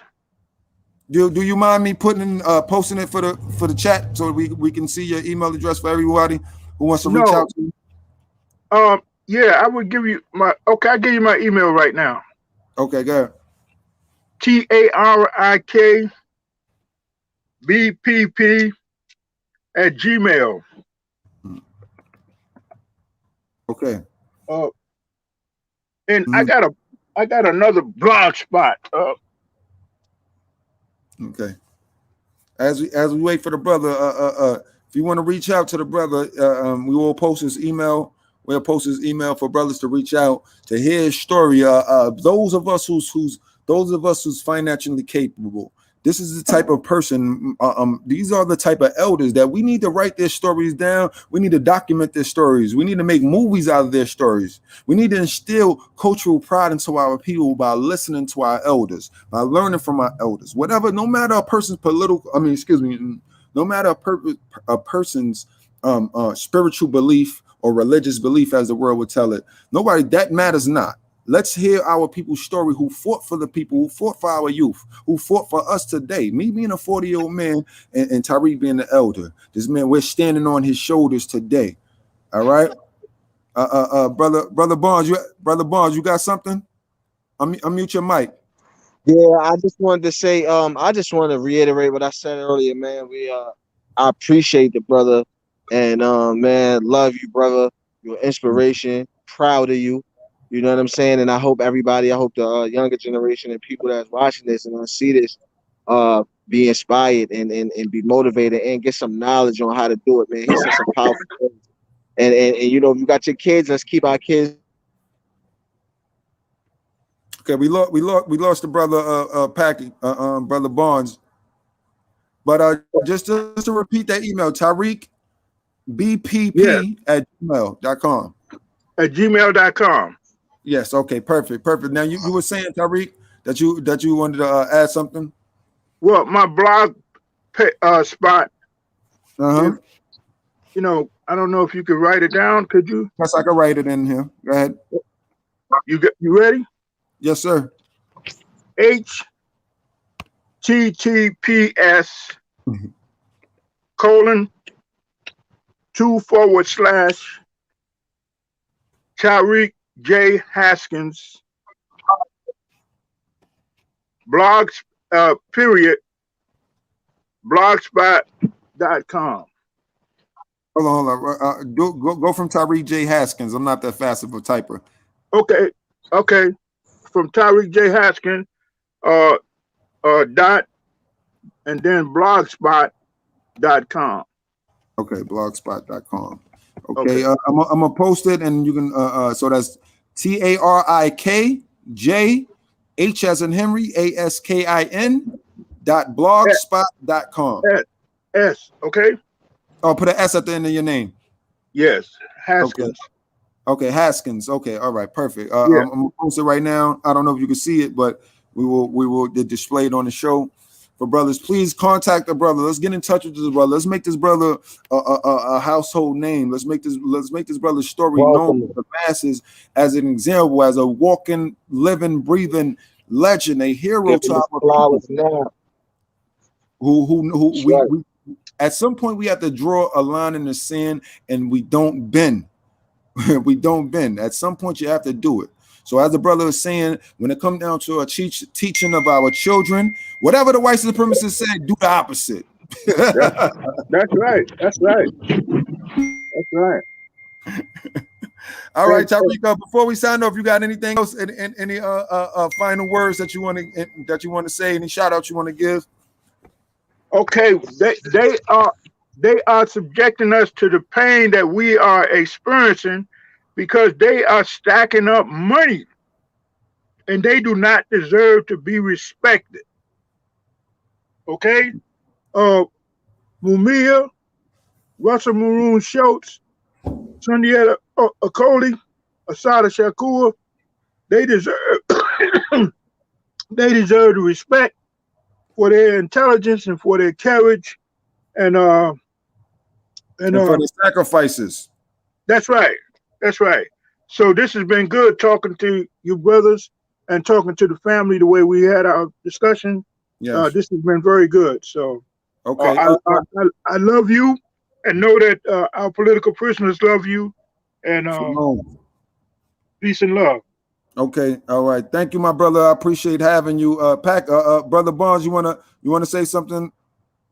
Do you mind me posting it for the chat so we can see your email address for everybody who wants to reach out to you? Yeah, I would give you my. Okay, I'll give you my email right now. Okay, go ahead. TARIKBPP@gmail. Okay. And I got another blog spot. Okay. As we wait for the brother, if you want to reach out to the brother, we will post his email. We'll post his email for brothers to reach out to hear his story. Those of us who's financially capable. This is the type of person. These are the type of elders that we need to write their stories down. We need to document their stories. We need to make movies out of their stories. We need to instill cultural pride into our people by listening to our elders, by learning from our elders. Whatever, no matter a person's no matter a person's spiritual belief or religious belief, as the world would tell it, that matters not. Let's hear our people's story who fought for the people, who fought for our youth, who fought for us today. Me being a 40-year-old man and Tariq being the elder. This man, we're standing on his shoulders today. All right. Brother Barnes, you got something? Unmute your mic. Yeah, I just wanted to say, I just want to reiterate what I said earlier, man. I appreciate the brother, and man, love you, brother. Your inspiration, proud of you. You know what I'm saying? And I hope the younger generation and people that's watching this and see this, be inspired and be motivated and get some knowledge on how to do it, man. He said some powerful things. And if you got your kids, let's keep our kids. Okay, we lost the brother Packy, brother Barnes. But just to repeat that email, Tariq BPP at gmail.com. At gmail.com. Yes, okay, perfect. Now you were saying, Tariq, that you wanted to add something? Well, my blog spot. Uh-huh. I don't know if you could write it down. Could you? Yes, I can write it in here. Go ahead. You ready? Yes, sir. HTTPS:// Tyreek J. Haskins, blogs, period, blogspot.com. Hold on. Go from Tyreek J. Haskins. I'm not that fast of a typer. Okay. From Tyreek J. Haskins, dot, and then blogspot.com. Okay, blogspot.com. Okay. Okay, I'm gonna post it, and you can. So that's TARIK J H as in Henry ASKIN .blogspot.com. S. Okay. Oh, put an S at the end of your name. Yes. Haskins. Okay, Haskins. Okay, all right, perfect. Yeah. I'm gonna post it right now. I don't know if you can see it, but we will display it on the show. For brothers, please contact the brother. Let's get in touch with this brother. Let's make this brother a household name. Let's make this brother's story known to the masses as an example, as a walking, living, breathing legend, a hero to our people. Now. Who we at some point we have to draw a line in the sand, and we don't bend. We don't bend. At some point you have to do it. So as the brother is saying, when it comes down to a teaching of our children, whatever the white supremacists say, do the opposite. That's right. All right, Tyreek. Before we sign off, you got anything else? Any final words that you want to say? Any shout outs you want to give? Okay, they are subjecting us to the pain that we are experiencing because they are stacking up money, and they do not deserve to be respected. Okay, Mumia, Russell Maroon Schultz, Sundiata Acoli, Asada Shakur, they deserve they deserve the respect for their intelligence and for their courage and for the sacrifices. That's right. So this has been good talking to you brothers and talking to the family the way we had our discussion. Yes. This has been very good. So okay, I love you, and know that our political prisoners love you, and peace and love. Okay, all right. Thank you, my brother. I appreciate having you. Brother Barnes, you wanna say something?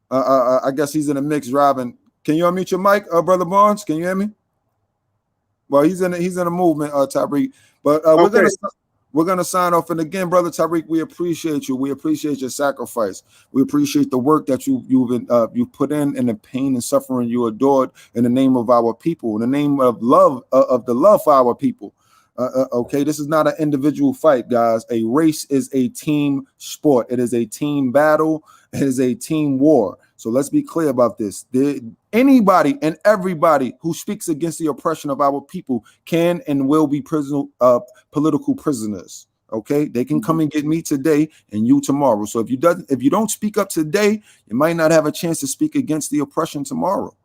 I guess he's in a mix, Robin. Can you unmute your mic, Brother Barnes? Can you hear me? Well, he's in a movement, Tyreek. But okay. We're gonna sign off. And again, Brother Tyreek, we appreciate you. We appreciate your sacrifice. We appreciate the work that you put in and the pain and suffering you endured in the name of our people, in the name of love, of the love for our people. Okay, this is not an individual fight, guys. A race is a team sport. It is a team battle. It is a team war. So let's be clear about this. Anybody and everybody who speaks against the oppression of our people can and will be political prisoners. Okay, they can come and get me today and you tomorrow. So if you don't speak up today, you might not have a chance to speak against the oppression tomorrow.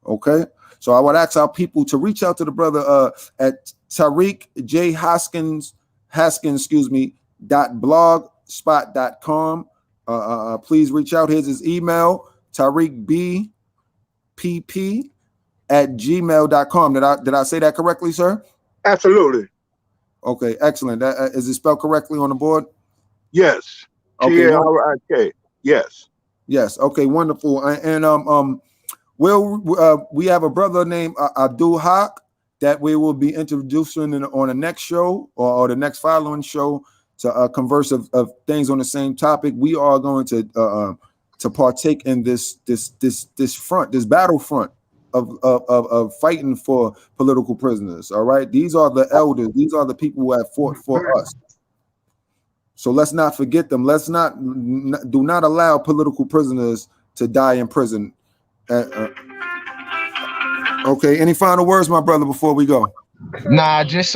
Okay, so I would ask our people to reach out to the brother at Tyreek J Haskins, .blogspot.com. Please reach out. Here's his email, TariqBPP@gmail.com. Did I say that correctly, sir? Absolutely. Okay, excellent. Is it spelled correctly on the board? Yes. Okay. TARIK. Yes. Yes. Okay. Wonderful. And we have a brother named Abdul Haq that we will be introducing on the next show or the next following show to converse of things on the same topic. We are going to partake in this battlefront of fighting for political prisoners. All right, these are the elders. These are the people who have fought for us. So let's not forget them. Let's do not allow political prisoners to die in prison. Okay. Any final words, my brother, before we go? Nah, just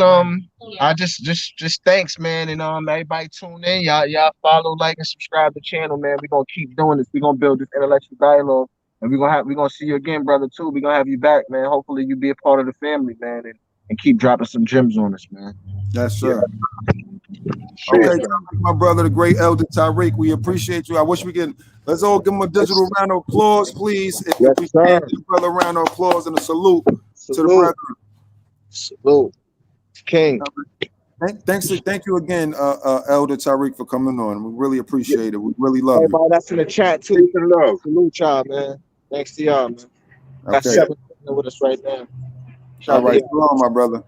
thanks, man, and everybody tune in. Y'all follow, like, and subscribe to the channel, man. We're gonna keep doing this. We're gonna build this intellectual dialogue, and we're gonna see you again, brother, too. We're gonna have you back, man. Hopefully you be a part of the family, man, and keep dropping some gems on us, man. Yes, sir. Okay, my brother, the great elder Tyreek, we appreciate you. I wish we can. Let's all give him a digital round of applause, please. If we can, give brother a round of applause and a salute to the brother. Salute. King. Thank you again, Elder Tariq, for coming on. We really appreciate it. We really love you. Everybody that's in the chat too. Peace and love. Salute y'all, man. Thanks to y'all, man. Got Okay. 7 with us right now. All Shout right. out Shalom, my brother.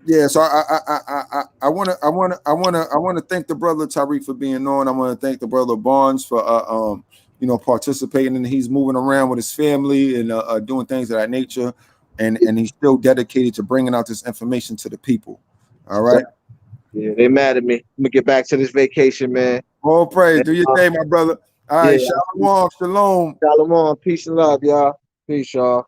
Yeah, so I want to thank the brother Tariq for being on. I want to thank the brother Barnes for participating, and he's moving around with his family and doing things of that nature, and he's still dedicated to bringing out this information to the people. All right. Yeah, they mad at me. I'm gonna get back to this vacation, man. All praise. Do your thing, my brother. All right. Yeah. Shalom. Shalom. Shalom. Peace and love, y'all. Peace, y'all.